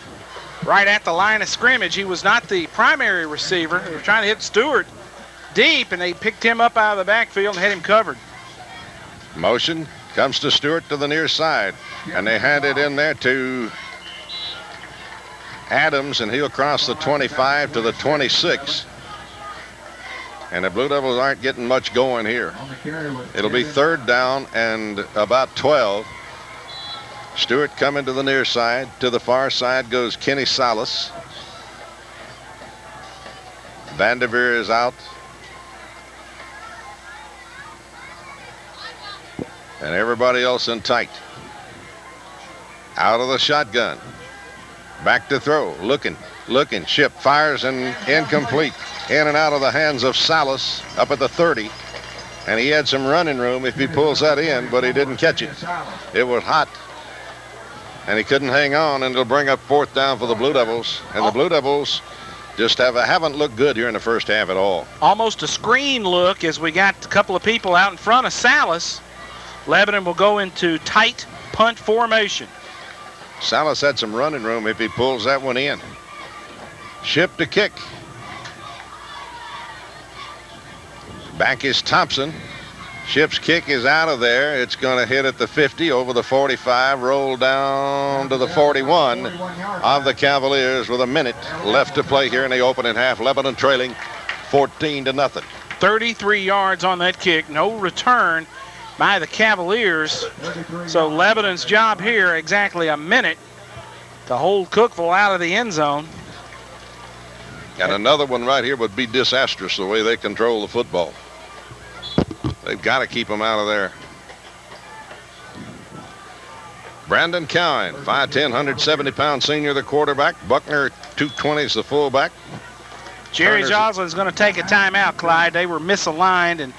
right at the line of scrimmage. He was not the primary receiver. They were trying to hit Stewart deep, and they picked him up out of the backfield and had him covered. Motion comes to Stewart to the near side, and they hand it in there to Adams, and he'll cross the 25 to the 26. And the Blue Devils aren't getting much going here. It'll be 3rd down and about 12. Stewart coming to the near side. To the far side goes Kenny Salas. Vanderveer is out. And everybody else in tight. Out of the shotgun. Back to throw. Looking. Ship fires and incomplete. In and out of the hands of Salas up at the 30. And he had some running room if he pulls that in, but he didn't catch it. It was hot. And he couldn't hang on, and it'll bring up 4th down for the Blue Devils. And the Blue Devils just haven't looked good here in the first half at all. Almost a screen look as we got a couple of people out in front of Salas. Lebanon will go into tight punt formation. Salas had some running room if he pulls that one in. Ship to kick. Back is Thompson. Ship's kick is out of there. It's going to hit at the 50, over the 45, roll down to the 41 of the Cavaliers with a minute left to play here in the opening half. Lebanon trailing 14-0. 33 yards on that kick. No return. by the Cavaliers. So Lebanon's job here, exactly a minute to hold Cookeville out of the end zone. And another one right here would be disastrous the way they control the football. They've got to keep them out of there. Brandon Cowan, 5'10", 170-pound senior, the quarterback. Buckner, 220, is the fullback. Jerry Joslin's going to take a timeout, Clyde. They were misaligned, and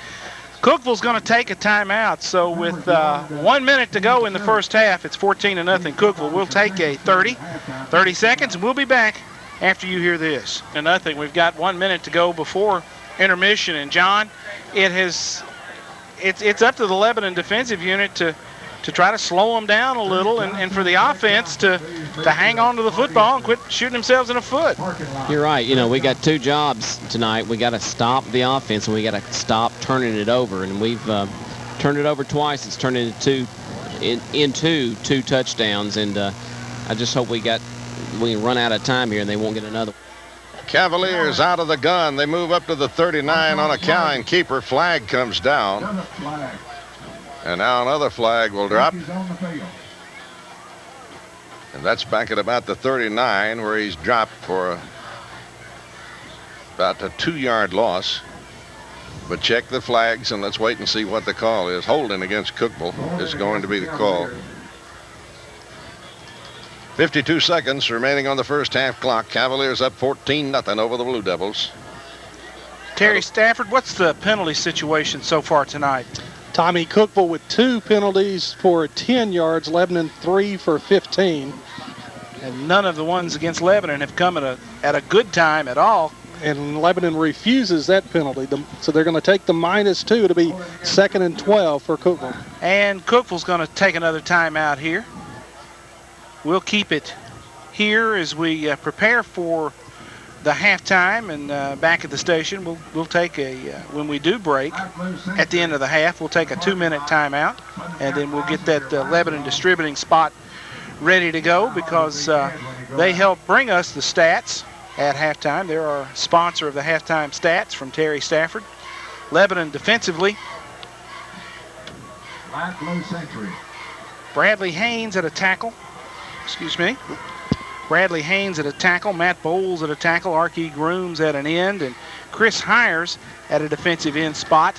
Cookeville's going to take a timeout. So with 1 minute to go in the first half, it's 14-0 Cookeville. We'll take a 30 seconds, and we'll be back after you hear this. 0. We've got 1 minute to go before intermission, and John, it's up to the Lebanon defensive unit to try to slow them down a little, and for the offense to hang on to the football and quit shooting themselves in the foot. You're right. You know, we got two jobs tonight. We got to stop the offense, and we got to stop turning it over. And we've turned it over twice. It's turned into two touchdowns. And I just hope we can run out of time here, and they won't get another. Cavaliers out of the gun. They move up to the 39 on a Cowan keeper. Flag comes down. And now another flag will drop. And that's back at about the 39 where he's dropped for about a 2-yard loss. But check the flags and let's wait and see what the call is. Holding against Cookeville is going to be the call. 52 seconds remaining on the first half clock. Cavaliers up 14-0 over the Blue Devils. Terry Stafford, what's the penalty situation so far tonight? Tommy, Cookeville with 2 penalties for 10 yards, Lebanon 3 for 15. And none of the ones against Lebanon have come at a good time at all. And Lebanon refuses that penalty, so they're going to take the -2 to be 2nd and 12 for Cookeville. And Cookeville's going to take another timeout here. We'll keep it here as we prepare for the halftime, and back at the station we'll take when we do break at the end of the half, we'll take a 2-minute timeout, and then we'll get that Lebanon distributing spot ready to go, because they help bring us the stats at halftime. They're our sponsor of the halftime stats from Terry Stafford. Lebanon defensively, Bradley Haynes at a tackle. Bradley Haynes at a tackle, Matt Bowles at a tackle, Archie Grooms at an end, and Chris Hires at a defensive end spot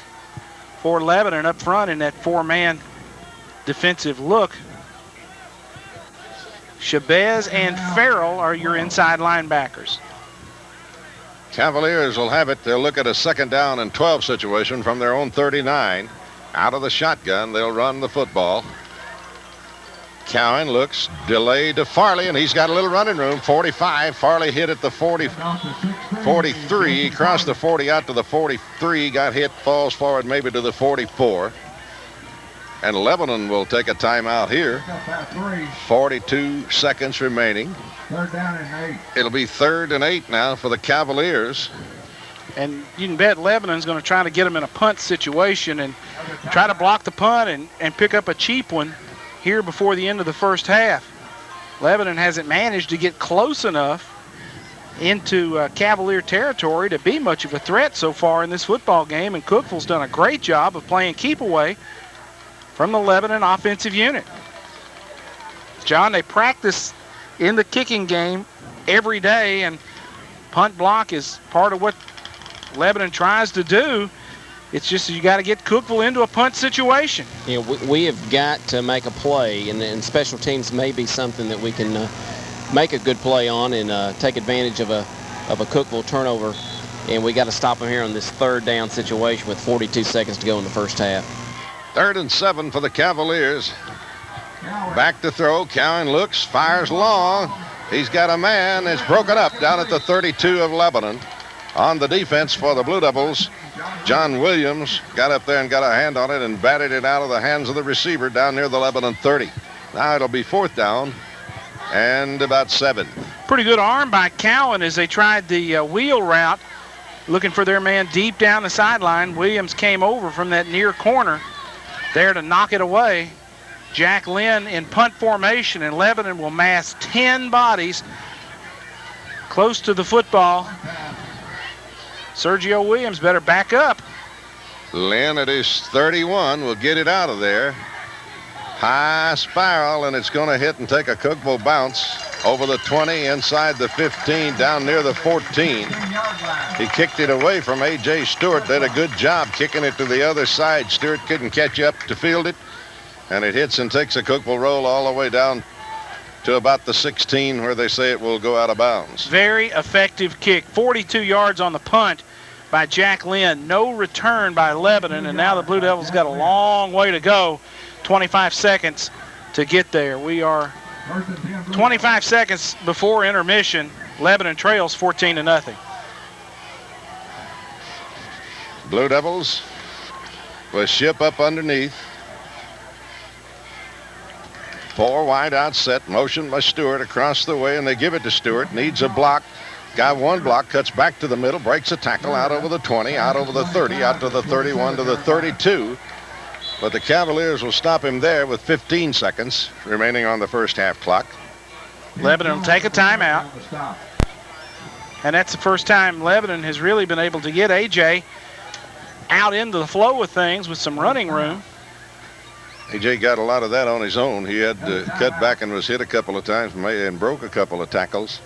for Lebanon up front in that 4-man defensive look. Chavez and Farrell are your inside linebackers. Cavaliers will have it. They'll look at a 2nd down and 12 situation from their own 39. Out of the shotgun, they'll run the football. Cowan looks, delay to Farley, and he's got a little running room. 45. Farley hit at the 43. Crossed the 40 out to the 43. Got hit, falls forward maybe to the 44. And Lebanon will take a timeout here. 42 seconds remaining. 3rd down and 8. It'll be 3rd and 8 now for the Cavaliers. And you can bet Lebanon's going to try to get them in a punt situation and try to block the punt and pick up a cheap one here before the end of the first half. Lebanon hasn't managed to get close enough into Cavalier territory to be much of a threat so far in this football game, and Cookeville's done a great job of playing keep away from the Lebanon offensive unit. John, they practice in the kicking game every day, and punt block is part of what Lebanon tries to do. It's just you got to get Cookeville into a punt situation. You know, we have got to make a play, and special teams may be something that we can make a good play on and take advantage of a Cookeville turnover. And we got to stop them here on this 3rd down situation with 42 seconds to go in the first half. 3rd and 7 for the Cavaliers. Back to throw. Cowan looks, fires long. He's got a man. It's broken up down at the 32 of Lebanon. On the defense for the Blue Devils, John Williams got up there and got a hand on it and batted it out of the hands of the receiver down near the Lebanon 30. Now it'll be 4th down and about 7. Pretty good arm by Cowan as they tried the wheel route, looking for their man deep down the sideline. Williams came over from that near corner there to knock it away. Jack Lynn in punt formation, and Lebanon will mass 10 bodies close to the football. Sergio Williams better back up. Lynn at his 31 will get it out of there. High spiral, and it's going to hit and take a Cookeville bounce over the 20, inside the 15, down near the 14. He kicked it away from A.J. Stewart. Did a good job kicking it to the other side. Stewart couldn't catch up to field it, and it hits and takes a Cookeville roll all the way down to about the 16, where they say it will go out of bounds. Very effective kick. 42 yards on the punt by Jack Lynn. No return by Lebanon, and now the Blue Devils got a long way to go. 25 seconds to get there. We are 25 seconds before intermission. Lebanon trails 14-0. Blue Devils with Ship up underneath. 4 wide out set. Motion by Stewart across the way, and they give it to Stewart. Needs a block. Got one block, cuts back to the middle, breaks a tackle out over the 20, out over the 30, out to the 31, to the 32. But the Cavaliers will stop him there with 15 seconds remaining on the first half clock. Lebanon will take a timeout. And that's the first time Lebanon has really been able to get A.J. out into the flow of things with some running room. A.J. got a lot of that on his own. He had cut back and was hit a couple of times and broke a couple of tackles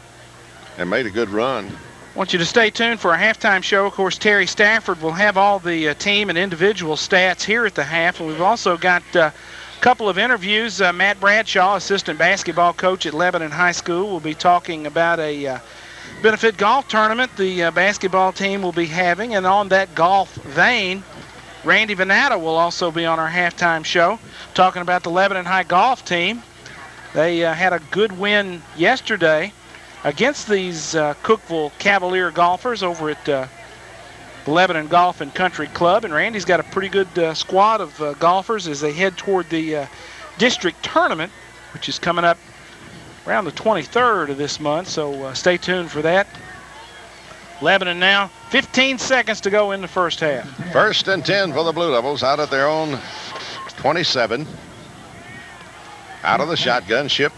and made a good run. I want you to stay tuned for a halftime show. Of course, Terry Stafford will have all the team and individual stats here at the half. And we've also got a couple of interviews. Matt Bradshaw, assistant basketball coach at Lebanon High School, will be talking about a benefit golf tournament the basketball team will be having. And on that golf vein, Randy Venata will also be on our halftime show talking about the Lebanon High golf team. They had a good win yesterday against these Cookeville Cavalier golfers over at the Lebanon Golf and Country Club. And Randy's got a pretty good squad of golfers as they head toward the district tournament, which is coming up around the 23rd of this month. So stay tuned for that. Lebanon now 15 seconds to go in the first half. 1st and 10 for the Blue Devils out at their own 27. Out of the shotgun. Ship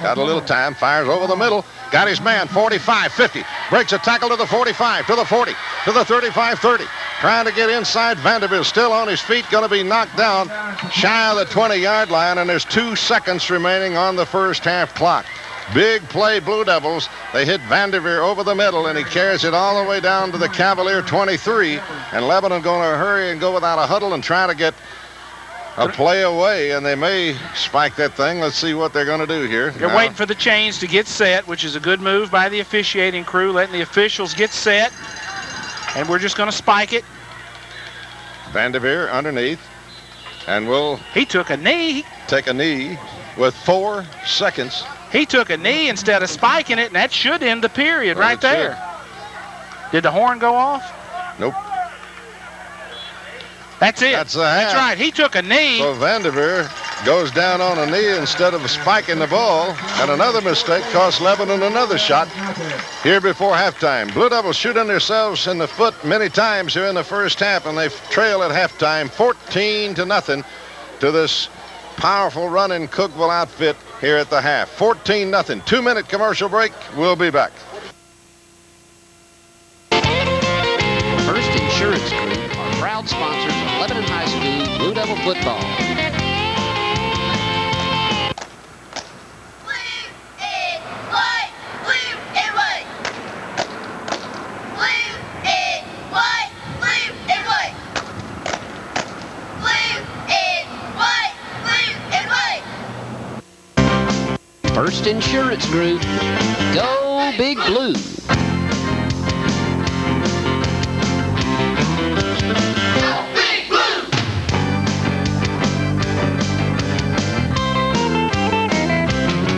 got a little time, fires over the middle, got his man, 45, 50, breaks a tackle to the 45, to the 40, to the 35, 30, trying to get inside. Vanderbilt still on his feet, going to be knocked down shy of the 20-yard line, and there's 2 seconds remaining on the first half clock. Big play, Blue Devils. They hit Vanderveer over the middle, and he carries it all the way down to the Cavalier 23, and Lebanon going to hurry and go without a huddle and try to get a play away, and they may spike that thing. Let's see what they're going to do here. They're waiting for the chains to get set, which is a good move by the officiating crew, letting the officials get set, and we're just going to spike it. Vanderveer underneath, and he took a knee. Take a knee with 4 seconds. He took a knee instead of spiking it, and that should end the period right there. Did the horn go off? Nope. That's it. That's the half. That's right. He took a knee. So Vanderveer goes down on a knee instead of spiking the ball, and another mistake cost Lebanon another shot here before halftime. Blue Devils shooting themselves in the foot many times here in the first half, and they trail at halftime 14-0 to this powerful running Cookeville outfit here at the half. 14-0. 2-minute commercial break. We'll be back. First Insurance Group are proud sponsors of Lebanon High School Blue Devil football. First Insurance Group, go Big Blue.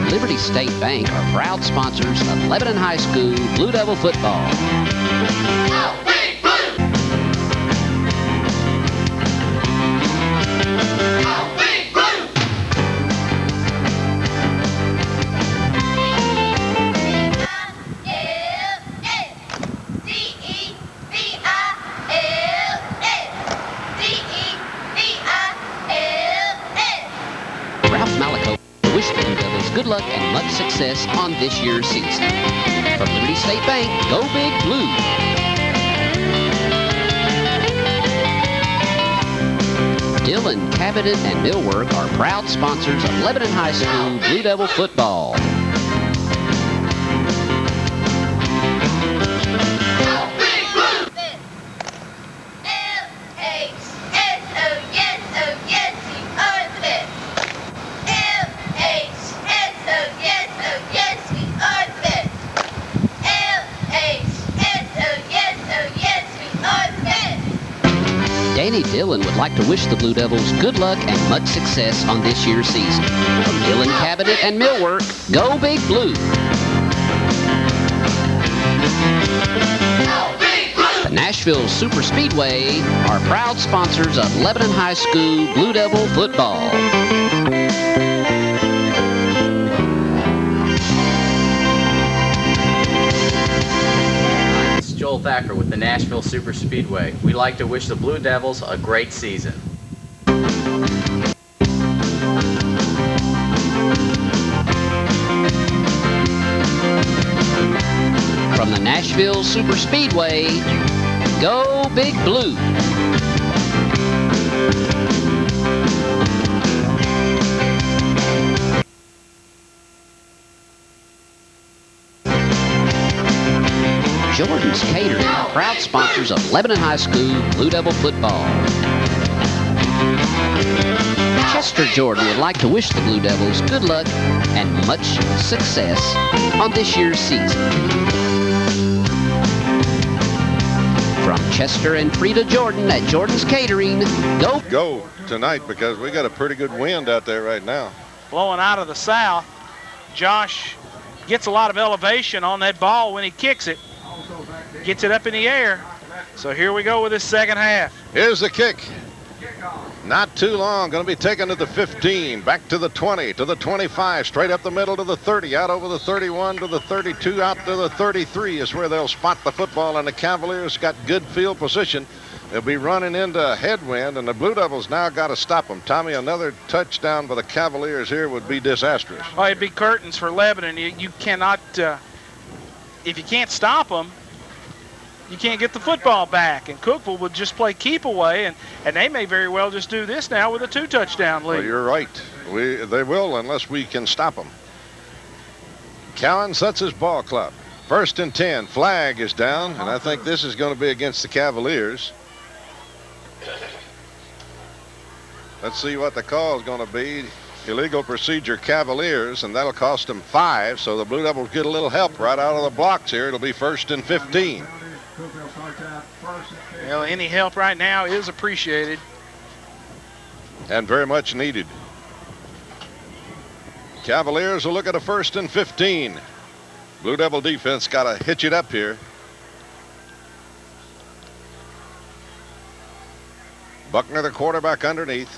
Liberty State Bank are proud sponsors of Lebanon High School Blue Devil football. Good luck and much success on this year's season. From Liberty State Bank, go Big Blue. Millen, Cabinet, and Millwork are proud sponsors of Lebanon High School Blue Devil football. Danny Dillon would like to wish the Blue Devils good luck and much success on this year's season. From Dillon Cabinet and Millwork, go Big Blue! The Nashville Super Speedway are proud sponsors of Lebanon High School Blue Devil football. Joel Thacker with the Nashville Super Speedway. We'd like to wish the Blue Devils a great season. From the Nashville Super Speedway, go Big Blue! Jordan's Catering are proud sponsors of Lebanon High School Blue Devil football. Chester Jordan would like to wish the Blue Devils good luck and much success on this year's season. From Chester and Frida Jordan at Jordan's Catering, Go tonight because we got a pretty good wind out there right now. Blowing out of the south. Josh gets a lot of elevation on that ball when he kicks it. Gets it up in the air. So here we go with this second half. Here's the kick. Not too long. Going to be taken to the 15, back to the 20, to the 25, straight up the middle to the 30, out over the 31 to the 32, out to the 33 is where they'll spot the football, and the Cavaliers got good field position. They'll be running into headwind, and the Blue Devils now got to stop them. Tommy, another touchdown by the Cavaliers here would be disastrous. Oh, it'd be curtains for Lebanon. You cannot, if you can't stop them, you can't get the football back. And Cookeville would just play keep away, and they may very well just do this now with a 2-touchdown lead. Well, you're right. They will unless we can stop them. Cowan sets his ball clock. 1st and 10. Flag is down, and I think this is going to be against the Cavaliers. Let's see what the call is going to be. Illegal procedure Cavaliers, and that'll cost them 5. So the Blue Devils get a little help right out of the blocks here. It'll be 1st and 15. Well, any help right now is appreciated. And very much needed. Cavaliers will look at a 1st and 15. Blue Devil defense got to hitch it up here. Buckner, the quarterback, underneath.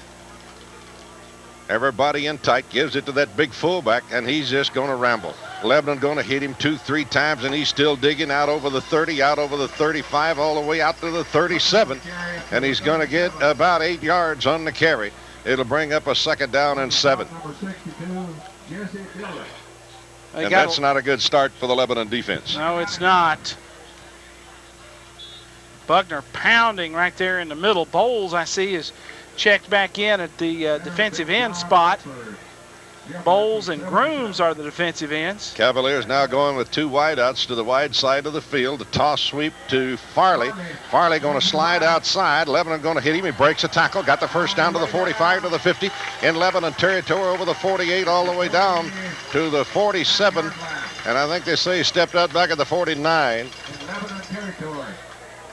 Everybody in tight, gives it to that big fullback, and he's just going to ramble. Lebanon going to hit him 2-3 times, and he's still digging out over the 30, out over the 35, all the way out to the 37. And he's going to get about 8 yards on the carry. It'll bring up a 2nd down and 7. And that's not a good start for the Lebanon defense. No, it's not. Buckner pounding right there in the middle. Bowles, I see, is checked back in at the defensive end spot. Bowles and Grooms are the defensive ends. Cavaliers now going with 2 wideouts to the wide side of the field. The toss sweep to Farley. Farley going to slide outside. Lebanon going to hit him. He breaks a tackle. Got the 1st down to the 45 to the 50. In Lebanon territory over the 48 all the way down to the 47. And I think they say he stepped out back at the 49.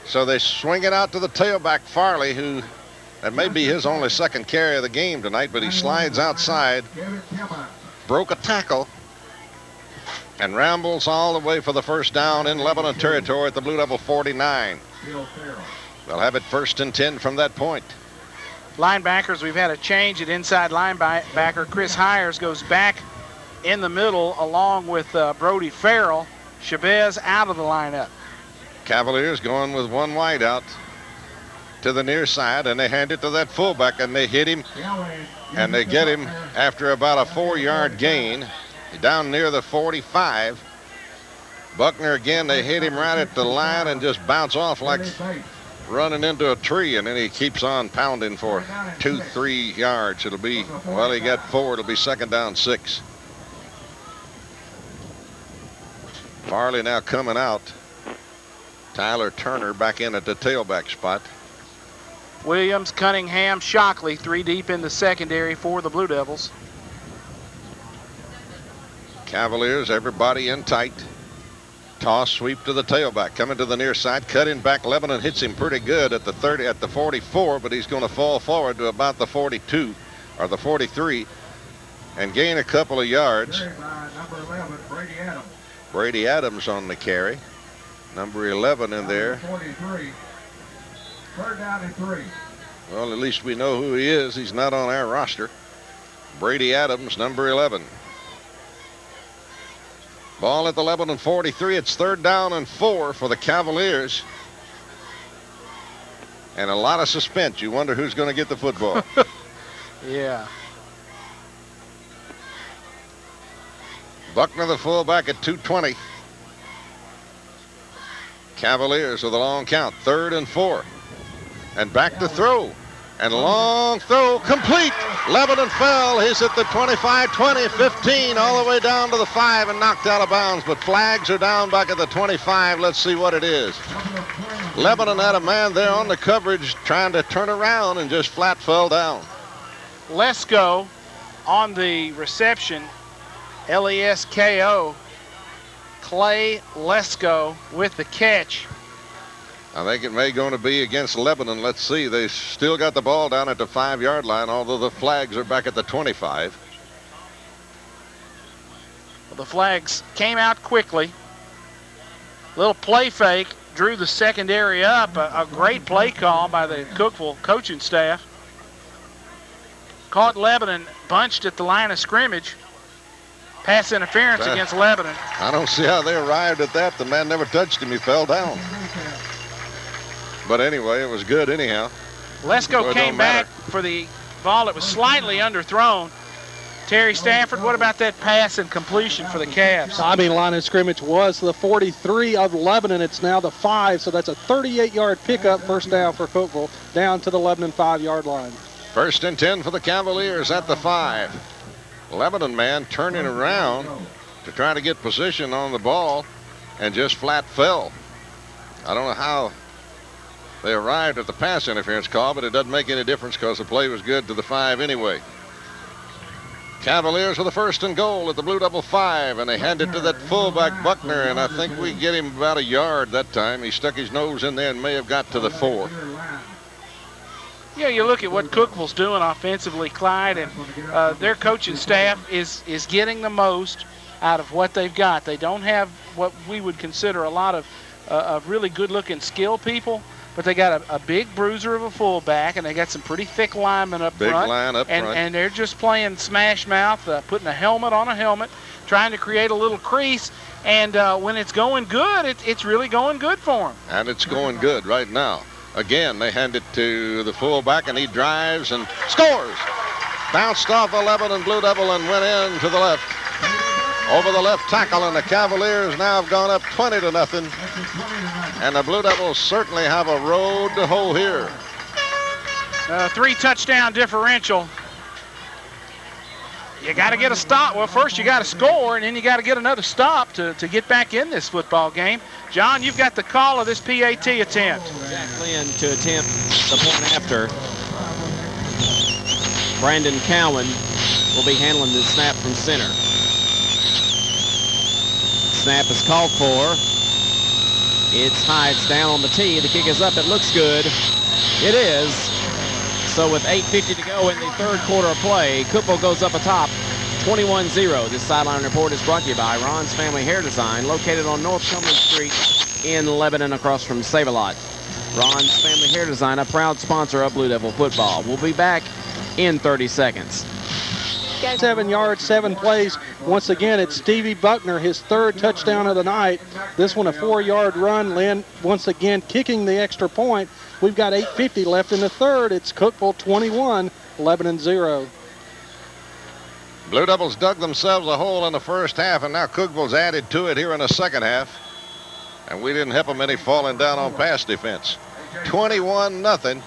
So they swing it out to the tailback, Farley, who that may be his only 2nd carry of the game tonight, but he slides outside, broke a tackle, and rambles all the way for the 1st down in Lebanon territory at the Blue Devil 49. They'll have it 1st and 10 from that point. Linebackers, we've had a change at inside linebacker. Chris Hires goes back in the middle along with Brody Farrell. Chavez out of the lineup. Cavaliers going with 1 wideout to the near side, and they hand it to that fullback, and they hit him, and they get him after about a 4-yard gain down near the 45. Buckner again, they hit him right at the line and just bounce off like running into a tree, and then he keeps on pounding for 2-3 yards. It'll be, well, he got 4. It'll be second down 6. Farley now coming out. Tyler Turner back in at the tailback spot. Williams, Cunningham, Shockley, 3 deep in the secondary for the Blue Devils. Cavaliers, everybody in tight. Toss, sweep to the tailback, coming to the near side, cutting back. Lebanon hits him pretty good at the 30, at the 44, but he's going to fall forward to about the 42 or the 43 and gain a couple of yards. Number 11, Brady Adams. Brady Adams on the carry. Number 11 in there. 43. Third down and 3. Well, at least we know who he is. He's not on our roster. Brady Adams, number 11. Ball at the Lebanon 43. It's third down and 4 for the Cavaliers. And a lot of suspense. You wonder who's going to get the football. Yeah. Buckner, the fullback, at 220. Cavaliers with a long count. Third and 4. And back to throw. And long throw complete. Lebanon fell. He's at the 25, 20, 15, all the way down to the 5 and knocked out of bounds. But flags are down back at the 25. Let's see what it is. Lebanon had a man there on the coverage trying to turn around and just flat fell down. Lesko on the reception. Lesko. Clay Lesko with the catch. I think it may going to be against Lebanon. Let's see. They still got the ball down at the 5-yard line, although the flags are back at the 25. Well, the flags came out quickly. Little play fake drew the secondary up. A great play call by the Cookeville coaching staff. Caught Lebanon bunched at the line of scrimmage. Pass interference against Lebanon. I don't see how they arrived at that. The man never touched him. He fell down. But anyway, it was good anyhow. Lesko came back for the ball that was slightly underthrown. Terry Stafford, what about that pass and completion for the Cavs? I mean, line of scrimmage was the 43 of Lebanon. It's now the 5, so that's a 38-yard pickup, first down for Cookeville, down to the Lebanon 5-yard line. First and 10 for the Cavaliers at the 5. Lebanon man turning around to try to get position on the ball and just flat fell. I don't know how they arrived at the pass interference call, but it doesn't make any difference because the play was good to the 5 anyway. Cavaliers with the first and goal at the Blue Devil 5, and they hand it to that fullback Buckner, and I think we get him about a yard that time. He stuck his nose in there and may have got to the 4. Yeah, you look at what Cookeville's doing offensively, Clyde, and their coaching staff is getting the most out of what they've got. They don't have what we would consider a lot of really good-looking skill people, but they got a big bruiser of a fullback, and they got some pretty thick linemen up front. Big line up front. And they're just playing smash mouth, putting a helmet on a helmet, trying to create a little crease. And when it's going good, it's really going good for them. And it's going good right now. Again, they hand it to the fullback, and he drives and scores. Bounced off the Lebanon Blue Devil and went in to the left. Over the left tackle, and the Cavaliers now have gone up 20-0. And the Blue Devils certainly have a road to hoe here. 3-touchdown differential. You got to get a stop. Well, first you got to score, and then you got to get another stop to get back in this football game. John, you've got the call of this PAT attempt. Jack Lynn to attempt the point after. Brandon Cowan will be handling the snap from center. Snap is called for. It's high, it's down on the tee. The kick is up, it looks good. It is. So with 8:50 to go in the third quarter of play, Cookeville goes up atop 21-0. This sideline report is brought to you by Ron's Family Hair Design, located on North Cumberland Street in Lebanon, across from Save-A-Lot. Ron's Family Hair Design, a proud sponsor of Blue Devil football. We'll be back in 30 seconds. 7 yards, 7 plays. Once again, it's Stevie Buckner, his third touchdown of the night. This one a 4-yard run. Lynn once again kicking the extra point. We've got 8:50 left in the third. It's Cookeville 21, Lebanon 0. Blue Devils dug themselves a hole in the first half, and now Cookeville's added to it here in the second half. And we didn't help them any falling down on pass defense. 21-0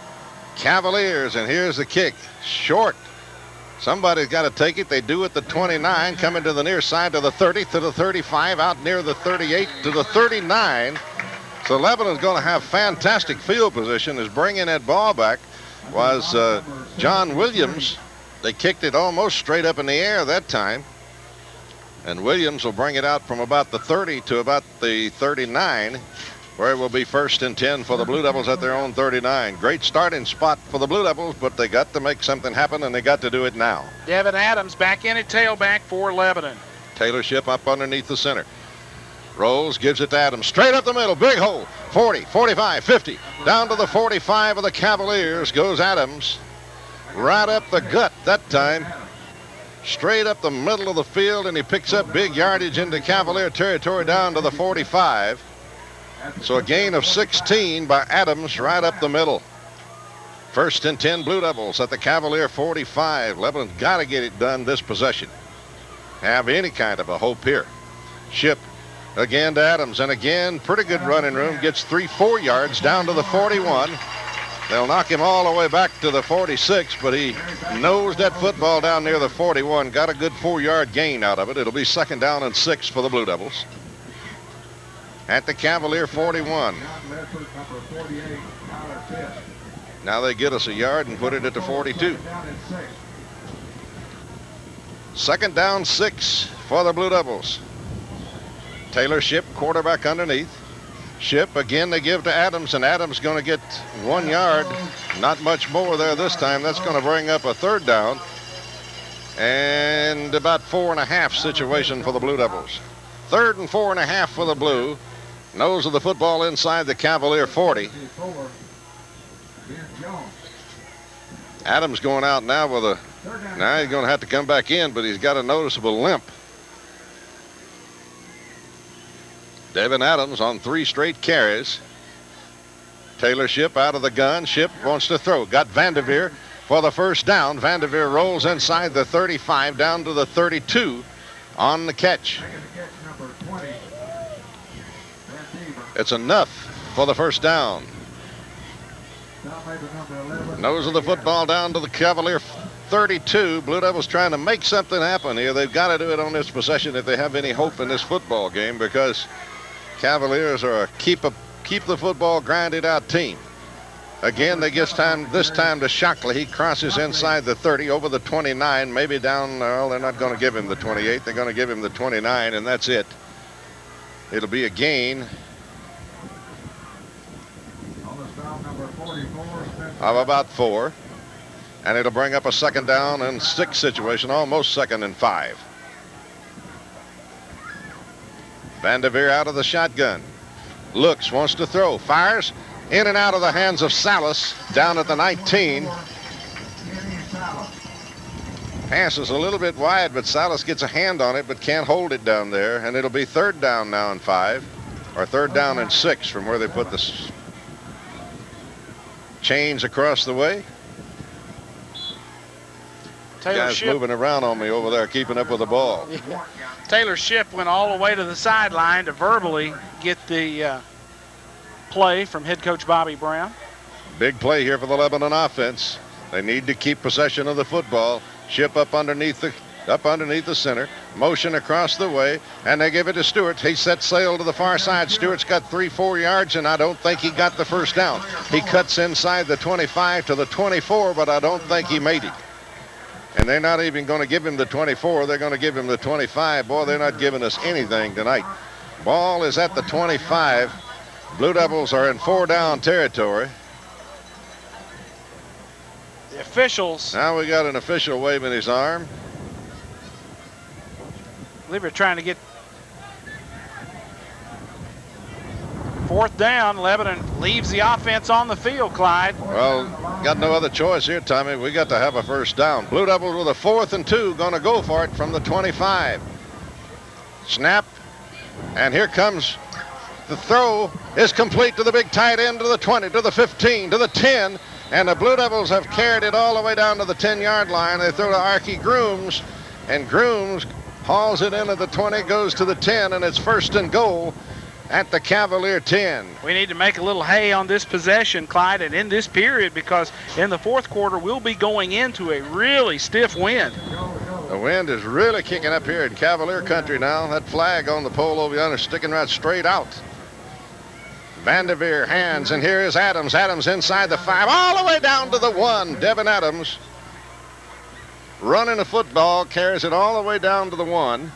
Cavaliers. And here's the kick. Short. Somebody's got to take it. They do at the 29, coming to the near side to the 30, to the 35, out near the 38, to the 39. So Lebanon's going to have fantastic field position. Is bringing that ball back was John Williams. They kicked it almost straight up in the air that time. And Williams will bring it out from about the 30 to about the 39, where it will be 1st and 10 for the Blue Devils at their own 39. Great starting spot for the Blue Devils, but they got to make something happen, and they got to do it now. Devin Adams back in at tailback for Lebanon. Taylor Shipp up underneath the center. Rolls, gives it to Adams. Straight up the middle, big hole. 40, 45, 50. Down to the 45 of the Cavaliers goes Adams. Right up the gut that time. Straight up the middle of the field, and he picks up big yardage into Cavalier territory down to the 45. So a gain of 16 by Adams right up the middle. 1st and 10 Blue Devils at the Cavalier 45. Lebanon's got to get it done this possession. Have any kind of a hope here. Shipp again to Adams, and again, pretty good running room. Gets 3-4 yards down to the 41. They'll knock him all the way back to the 46, but he knows that football down near the 41. Got a good 4-yard gain out of it. It'll be 2nd down and 6 for the Blue Devils. At the Cavalier 41. Now they get us a yard and put it at the 42. 2nd down, 6 for the Blue Devils. Taylor Shipp, quarterback underneath. Shipp again, they give to Adams, and Adams going to get 1 yard. Not much more there this time. That's going to bring up a 3rd down. And about 4.5 situation for the Blue Devils. 3rd and 4.5 for the Blue. Nose of the football inside the Cavalier 40. Adams going out now with a... Now he's going to have to come back in, but he's got a noticeable limp. Devin Adams on 3 straight carries. Taylor Shipp out of the gun. Shipp wants to throw. Got Vanderveer for the 1st down. Vanderveer rolls inside the 35 down to the 32 on the catch. It's enough for the 1st down. Nose of the football down to the Cavalier 32. Blue Devils trying to make something happen here. They've got to do it on this possession if they have any hope in this football game, because Cavaliers are a keep the football grinded out team. Again, they get this time to Shockley. He crosses inside the 30 over the 29, maybe down. Well, they're not going to give him the 28. They're going to give him the 29, and that's it. It'll be a gain of about 4, and it'll bring up a 2nd down and 6 situation, almost 2nd and 5. Vanderveer out of the shotgun. Looks, wants to throw, fires in and out of the hands of Salas down at the 19. Passes a little bit wide, but Salas gets a hand on it but can't hold it down there, and it'll be 3rd down now and 5, or 3rd down and 6 from where they put the chains across the way. Taylor Guys Shipp moving around on me over there, keeping up with the ball. Yeah. Taylor Shipp went all the way to the sideline to verbally get the play from head coach Bobby Brown. Big play here for the Lebanon offense. They need to keep possession of the football. Shipp up underneath the center. Motion across the way, and they give it to Stewart. He sets sail to the far side. Stewart's got 3-4 yards, and I don't think he got the 1st down. He cuts inside the 25 to the 24, but I don't think he made it. And they're not even going to give him the 24. They're going to give him the 25. Boy, they're not giving us anything tonight. Ball is at the 25. Blue Devils are in 4-down territory. The officials. Now we got an official waving his arm. I believe they're trying to get 4th down. Lebanon leaves the offense on the field, Clyde. Well, got no other choice here, Tommy. We got to have a 1st down. Blue Devils with a 4th and 2, going to go for it from the 25. Snap, and here comes the throw. Is complete to the big tight end, to the 20, to the 15, to the 10, and the Blue Devils have carried it all the way down to the 10-yard line. They throw to Archie Grooms, and Grooms hauls it in at the 20, goes to the 10, and it's 1st and goal at the Cavalier 10. We need to make a little hay on this possession, Clyde, and in this period, because in the fourth quarter, we'll be going into a really stiff wind. The wind is really kicking up here in Cavalier country now. That flag on the pole over yonder sticking right straight out. Vanderveer hands, and here is Adams. Adams inside the 5, all the way down to the 1. Devin Adams running the football, carries it all the way down to the 1. On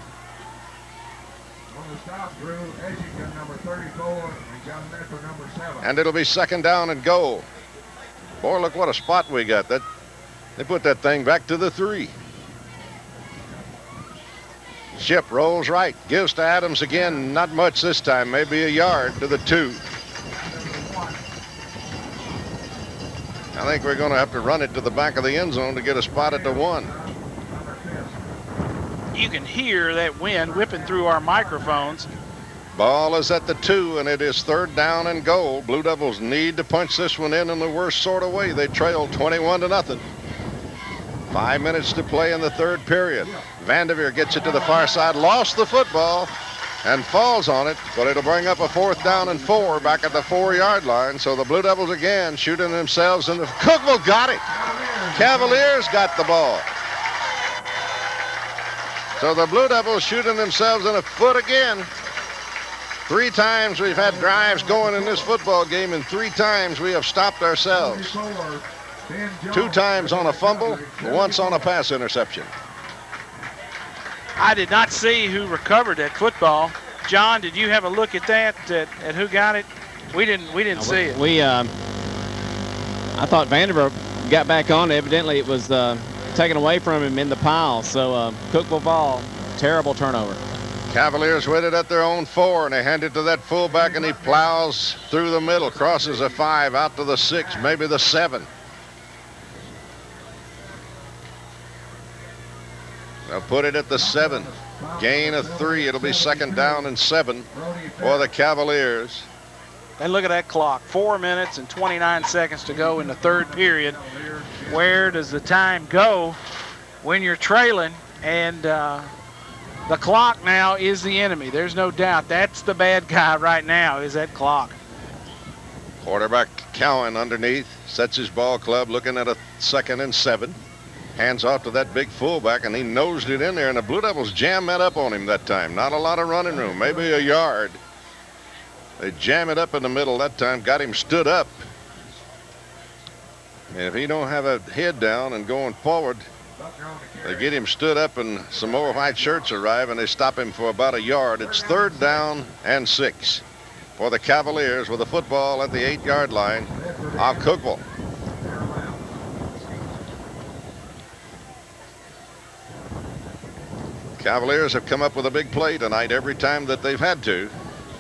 the stop, Drew Edgington, number 34, and John Metro, number 7. And it'll be second down and goal. Boy, look what a spot we got. They put that thing back to the 3. Ship rolls right, gives to Adams again. Not much this time, maybe a yard to the 2. I think we're going to have to run it to the back of the end zone to get a spot at the 1. You can hear that wind whipping through our microphones. Ball is at the 2, and it is third down and goal. Blue Devils need to punch this one in the worst sort of way. They trail 21-0. 5 minutes to play in the third period. Vanderveer gets it to the far side, lost the football, and falls on it, but it'll bring up a 4th down and 4 back at the 4-yard line. So the Blue Devils again shooting themselves in the... Cookeville got it. Cavaliers got the ball. So the Blue Devils shooting themselves in the foot again. 3 times we've had drives going in this football game, and 3 times we have stopped ourselves. 2 times on a fumble, once on a pass interception. I did not see who recovered that football. John, did you have a look at that, at who got it? We didn't see it. I thought Vanderbilt got back on. Evidently, it was taken away from him in the pile. So Cookeville ball, terrible turnover. Cavaliers with it at their own 4, and they hand it to that fullback, and he plows through the middle, crosses a 5 out to the 6, maybe the 7. They'll put it at the 7. Gain of 3. It'll be second down and 7 for the Cavaliers. And look at that clock. 4 minutes and 29 seconds to go in the third period. Where does the time go when you're trailing? And the clock now is the enemy. There's no doubt. That's the bad guy right now, is that clock. Quarterback Cowan underneath. Sets his ball club, looking at a 2nd and 7. Hands off to that big fullback, and he nosed it in there, and the Blue Devils jammed that up on him that time. Not a lot of running room, maybe a yard. They jam it up in the middle that time, got him stood up. And if he don't have a head down and going forward, they get him stood up, and some more white shirts arrive, and they stop him for about a yard. It's third down and 6 for the Cavaliers with the football at the 8-yard line of Cookeville. Cavaliers have come up with a big play tonight every time that they've had to,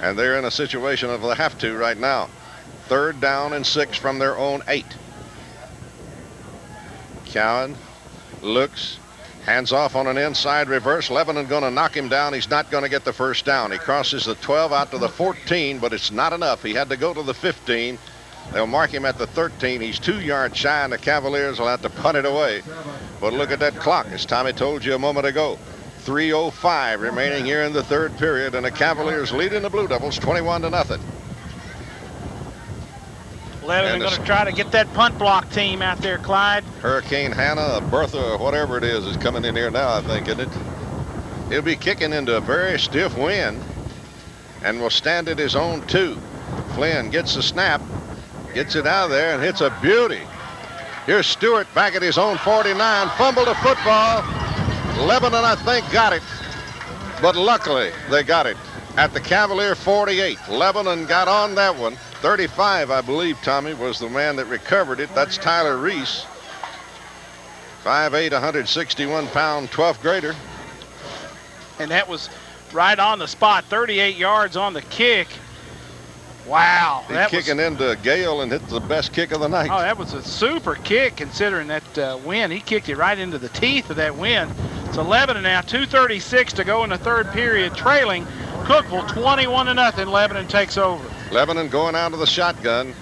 and they're in a situation of they have to right now. Third down and 6 from their own 8. Cowan looks, hands off on an inside reverse. Lebanon going to knock him down. He's not going to get the first down. He crosses the 12 out to the 14, but it's not enough. He had to go to the 15. They'll mark him at the 13. He's 2 yards shy, and the Cavaliers will have to punt it away. But look at that clock, as Tommy told you a moment ago. 3:05 remaining here in the third period, and the Cavaliers leading the Blue Devils 21-0. Lebanon going to try to get that punt block team out there, Clyde. Hurricane Hannah, Bertha, or whatever it is coming in here now, I think, isn't it? He'll be kicking into a very stiff wind and will stand at his own 2. Flynn gets the snap, gets it out of there, and hits a beauty. Here's Stewart back at his own 49, fumbled a football. Lebanon, I think, got it, but luckily they got it at the Cavalier 48. Lebanon got on that one. 35, I believe, Tommy, was the man that recovered it. That's Tyler Reese. 5'8", 161-pound 12th grader. And that was right on the spot, 38 yards on the kick. Wow. He's kicking into Gale and hit the best kick of the night. Oh, that was a super kick considering that wind. He kicked it right into the teeth of that wind. So Lebanon now 2:36 to go in the third period, trailing Cookeville 21-0. Lebanon takes over. Lebanon going out of the shotgun.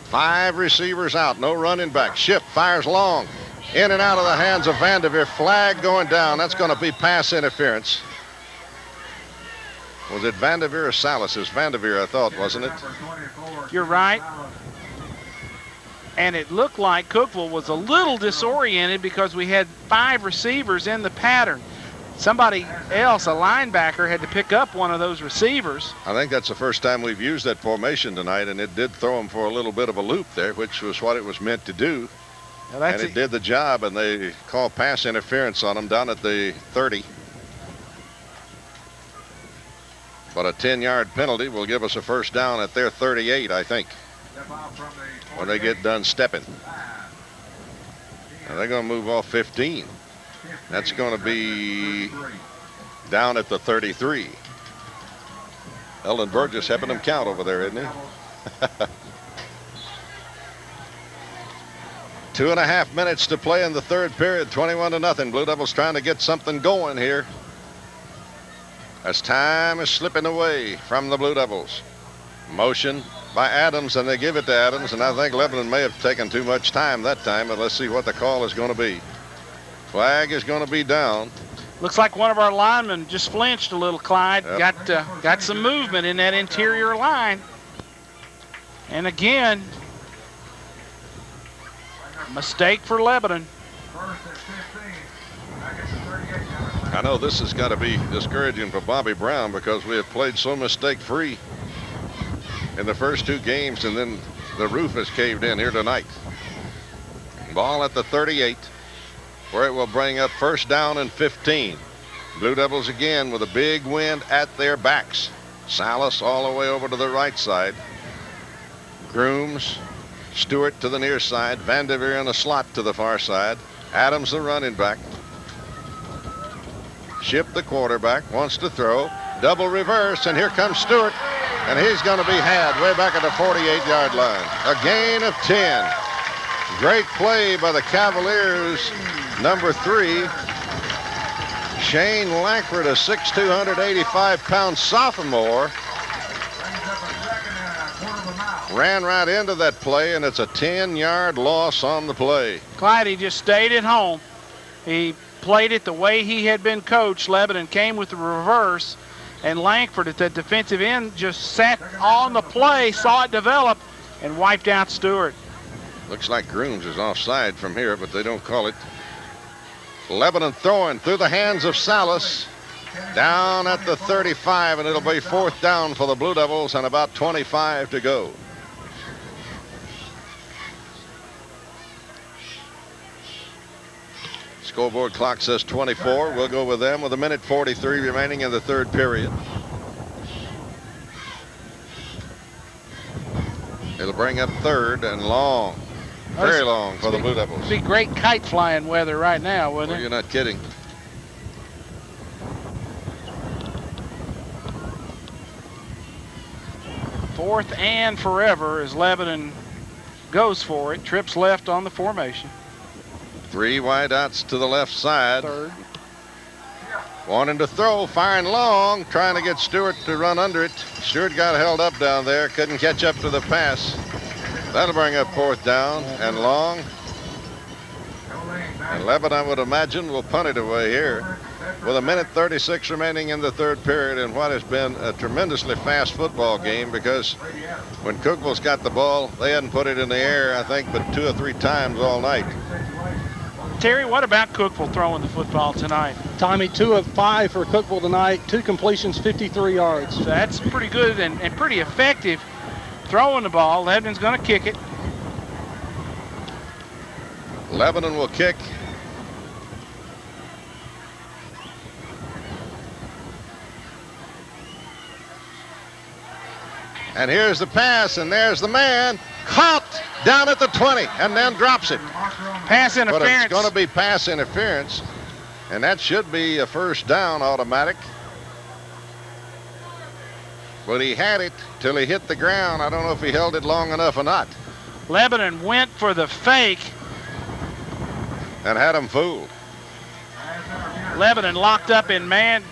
5 receivers out, no running back. Schiff fires long, in and out of the hands of Vanderveer. Flag going down. That's going to be pass interference. Was it Vanderveer or Salas? It's Vanderveer, I thought, wasn't it? You're right. And it looked like Cookeville was a little disoriented because we had 5 receivers in the pattern. Somebody else, a linebacker, had to pick up one of those receivers. I think that's the first time we've used that formation tonight, and it did throw him for a little bit of a loop there, which was what it was meant to do. And it did the job, and they called pass interference on him down at the 30. But a 10-yard penalty will give us a first down at their 38, I think, when they get done stepping. Now they're going to move off 15. That's going to be down at the 33. Eldon Burgess helping them count over there, isn't he? 2.5 minutes to play in the third period, 21-0. Blue Devils trying to get something going here, as time is slipping away from the Blue Devils. Motion by Adams, and they give it to Adams, and I think Lebanon may have taken too much time that time, but let's see what the call is going to be. Flag is going to be down. Looks like one of our linemen just flinched a little, Clyde. Yep. Got some movement in that interior line. And again, mistake for Lebanon. I know this has got to be discouraging for Bobby Brown because we have played so mistake-free in the first 2 games, and then the roof has caved in here tonight. Ball at the 38, where it will bring up first down and 15. Blue Devils again with a big wind at their backs. Salas all the way over to the right side. Grooms, Stewart to the near side. Vanderveer in a slot to the far side. Adams the running back. Ship the quarterback, wants to throw. Double reverse, and here comes Stewart. And he's going to be had way back at the 48-yard line. A gain of 10. Great play by the Cavaliers. Number 3, Shane Lankford, a 6'2", 185-pound sophomore, ran right into that play, and it's a 10-yard loss on the play. Clyde, he just stayed at home. He played it the way he had been coached. Lebanon came with the reverse, and Lankford at the defensive end just sat on the play, saw it develop, and wiped out Stewart. Looks like Grooms is offside from here, but they don't call it. Lebanon throwing through the hands of Salas down at the 35, and it'll be fourth down for the Blue Devils and about 25 to go. Scoreboard clock says 24. We'll go with them with 1:43 remaining in the third period. It'll bring up third and long. Very long for the Blue Devils. It'd be great kite flying weather right now, wouldn't it? You're not kidding. Fourth and forever as Lebanon goes for it. Trips left on the formation. 3 wide outs to the left side. Third. Wanting to throw, firing long, trying to get Stewart to run under it. Stewart got held up down there, couldn't catch up to the pass. That'll bring up fourth down and long. And Lebanon, I would imagine, will punt it away here with 1:36 remaining in the third period in what has been a tremendously fast football game, because when Cookeville's got the ball, they hadn't put it in the air, I think, but 2 or 3 times all night. Terry, what about Cookeville throwing the football tonight? Tommy, 2 of 5 for Cookeville tonight. 2 completions, 53 yards. So that's pretty good and pretty effective throwing the ball. Lebanon's going to kick it. Lebanon will kick. And here's the pass, and there's the man. Caught down at the 20, and then drops it. Pass interference. But it's going to be pass interference, and that should be a first down automatic. But he had it till he hit the ground. I don't know if he held it long enough or not. Lebanon went for the fake. And had him fooled. Lebanon locked up in man.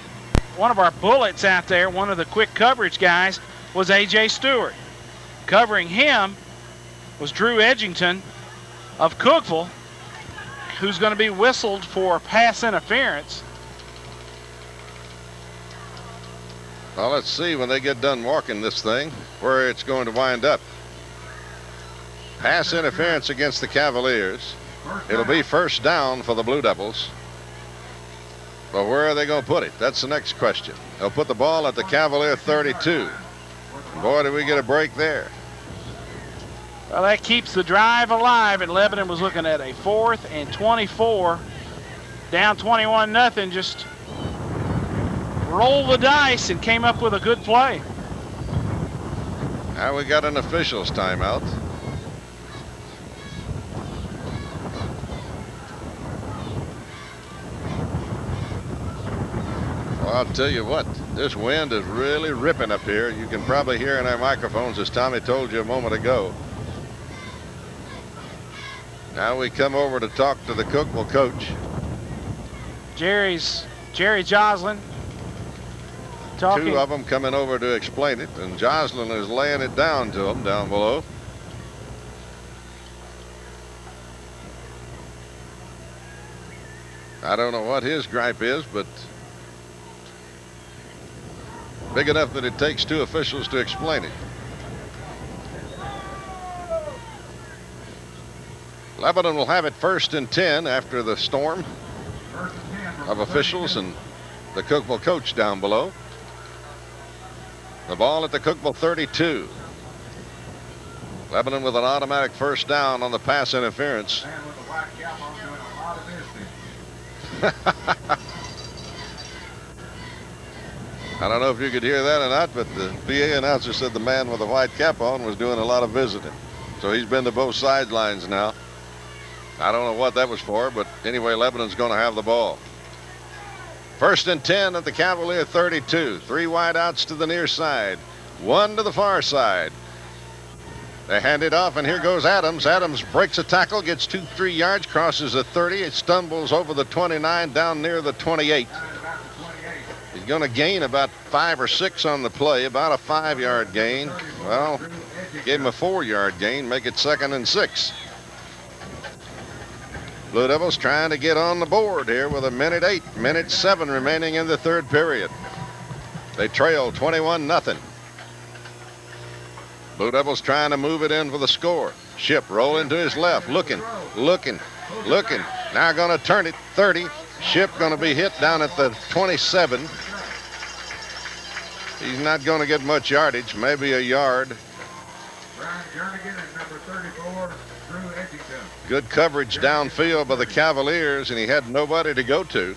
One of our bullets out there, one of the quick coverage guys, was A.J. Stewart. Covering him was Drew Edgington of Cookeville, who's going to be whistled for pass interference. Well, let's see when they get done walking this thing where it's going to wind up. Pass interference against the Cavaliers. It'll be first down for the Blue Devils. But where are they going to put it? That's the next question. They'll put the ball at the Cavalier 32. Boy, did we get a break there. Well, that keeps the drive alive, and Lebanon was looking at a 4th and 24. Down 21-0, just roll the dice and came up with a good play. Now we got an official's timeout. Well, I'll tell you what, this wind is really ripping up here. You can probably hear in our microphones, as Tommy told you a moment ago. Now we come over to talk to the Cookeville coach. Jerry Joslin talking. Two of them coming over to explain it, and Joslin is laying it down to them down below. I don't know what his gripe is, but big enough that it takes two officials to explain it. Lebanon will have it 1st and 10 after the storm of officials and the Cookeville coach down below. The ball at the Cookeville 32. Lebanon with an automatic first down on the pass interference. I don't know if you could hear that or not, but the PA announcer said the man with the white cap on was doing a lot of visiting. So he's been to both sidelines now. I don't know what that was for, but anyway, Lebanon's going to have the ball. 1st and 10 at the Cavalier 32. 3 wideouts to the near side, 1 to the far side. They hand it off, and here goes Adams. Adams breaks a tackle, gets 2-3 yards, crosses the 30. It stumbles over the 29 down near the 28. He's going to gain about 5 or 6 on the play, about a 5-yard gain. Well, gave him a 4-yard gain, make it 2nd and 6. Blue Devils trying to get on the board here with a minute 7 remaining in the 3rd period. They trail 21-0. Blue Devils trying to move it in for the score. Ship rolling to his left, looking. Now going to turn it 30. Ship going to be hit down at the 27. He's not going to get much yardage, maybe a yard. Good coverage downfield by the Cavaliers, and he had nobody to go to.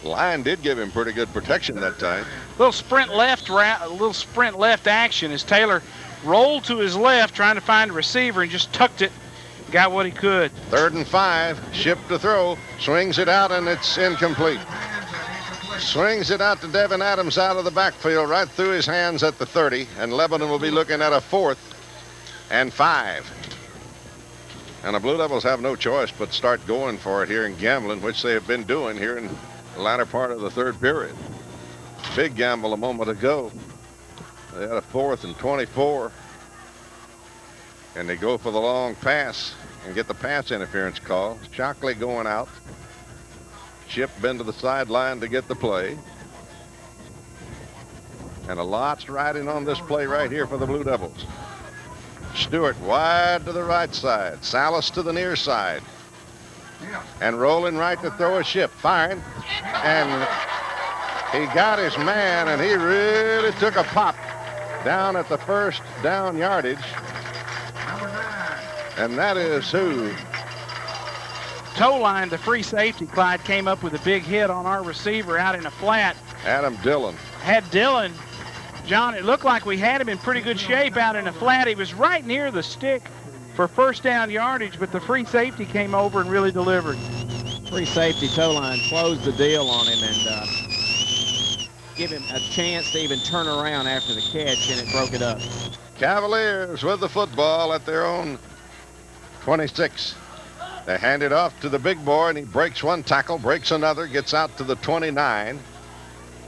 Line did give him pretty good protection that time. Little sprint left action as Taylor rolled to his left trying to find a receiver and just tucked it. Got what he could. 3rd and 5. Ship to throw. Swings it out, and it's incomplete. Swings it out to Devin Adams out of the backfield, right through his hands at the 30. And Lebanon will be looking at a 4th and 5. And the Blue Devils have no choice but start going for it here in gambling, which they have been doing here in the latter part of the 3rd period. Big gamble a moment ago. They had a 4th and 24. And they go for the long pass and get the pass interference call. Shockley going out. Ship been to the sideline to get the play. And a lot's riding on this play right here for the Blue Devils. Stewart wide to the right side. Salas to the near side. And rolling right to throw a Ship. Firing. And he got his man, and he really took a pop down at the 1st down yardage. And that is who? Toe line, the free safety, Clyde, came up with a big hit on our receiver out in a flat. Adam Dillon. Had Dillon. John, it looked like we had him in pretty good shape out in a flat. He was right near the stick for 1st down yardage, but the free safety came over and really delivered. Free safety toe line closed the deal on him and give him a chance to even turn around after the catch, and it broke it up. Cavaliers with the football at their own 26. They hand it off to the big boy, and he breaks one tackle, breaks another, gets out to the 29.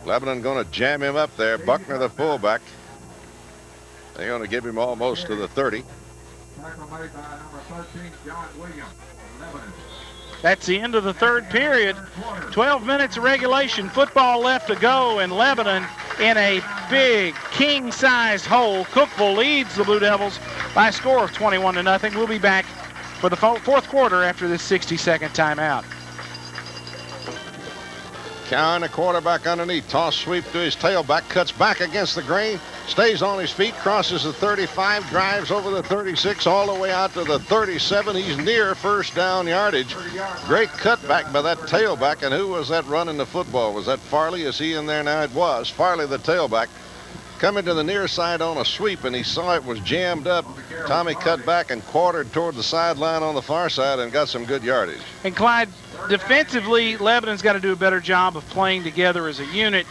Lebanon going to jam him up there. Buckner, the fullback. They're going to give him almost to the 30. Tackle made by number 13, John Williams, Lebanon. That's the end of the third period. 12 minutes of regulation. Football left to go, and Lebanon in a big king-sized hole. Cookeville leads the Blue Devils by a score of 21-0. We'll be back for the fourth quarter after this 60-second timeout. Cowan, the quarterback underneath. Toss sweep to his tailback. Cuts back against the grain. Stays on his feet. Crosses the 35. Drives over the 36 all the way out to the 37. He's near first down yardage. Great cutback by that tailback. And who was that running the football? Was that Farley? Is he in there now? It was. Farley, the tailback, coming to the near side on a sweep, and he saw it was jammed up. Tommy cut back and quartered toward the sideline on the far side and got some good yardage. And Clyde, defensively, Lebanon's got to do a better job of playing together as a unit.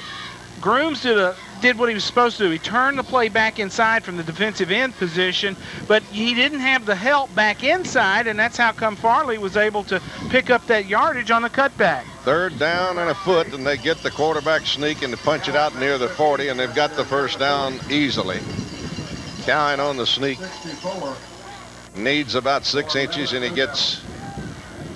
Grooms did what he was supposed to do. He turned the play back inside from the defensive end position, but he didn't have the help back inside, and that's how come Farley was able to pick up that yardage on the cutback. Third down and a foot, and they get the quarterback sneak and to punch it out near the 40, and they've got the first down easily. Cowan on the sneak. Needs about 6 inches, and he gets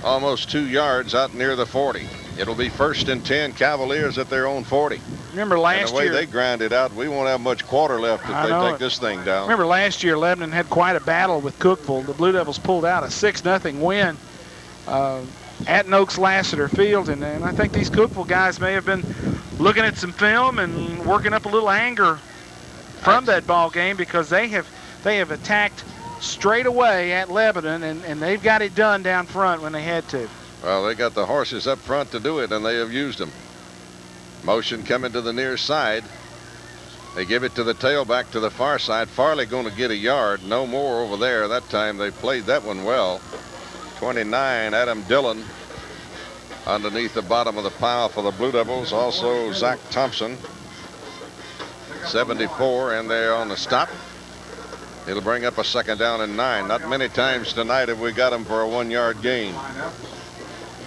almost 2 yards out near the 40. It'll be 1st and 10, Cavaliers at their own 40. Remember last year, and the way they grind it out, we won't have much quarter left if they take this thing down. Remember last year, Lebanon had quite a battle with Cookeville. The Blue Devils pulled out a 6-0 win at Noakes Lassiter Field, and I think these Cookeville guys may have been looking at some film and working up a little anger from that ball game, because they have attacked straight away at Lebanon, and they've got it done down front when they had to. Well, they got the horses up front to do it, and they have used them. Motion coming to the near side. They give it to the tailback to the far side. Farley going to get a yard. No more over there. That time they played that one well. 29, Adam Dillon underneath the bottom of the pile for the Blue Devils. Also Zach Thompson, 74, and they're on the stop. It'll bring up a 2nd down and 9. Not many times tonight have we got them for a 1-yard gain.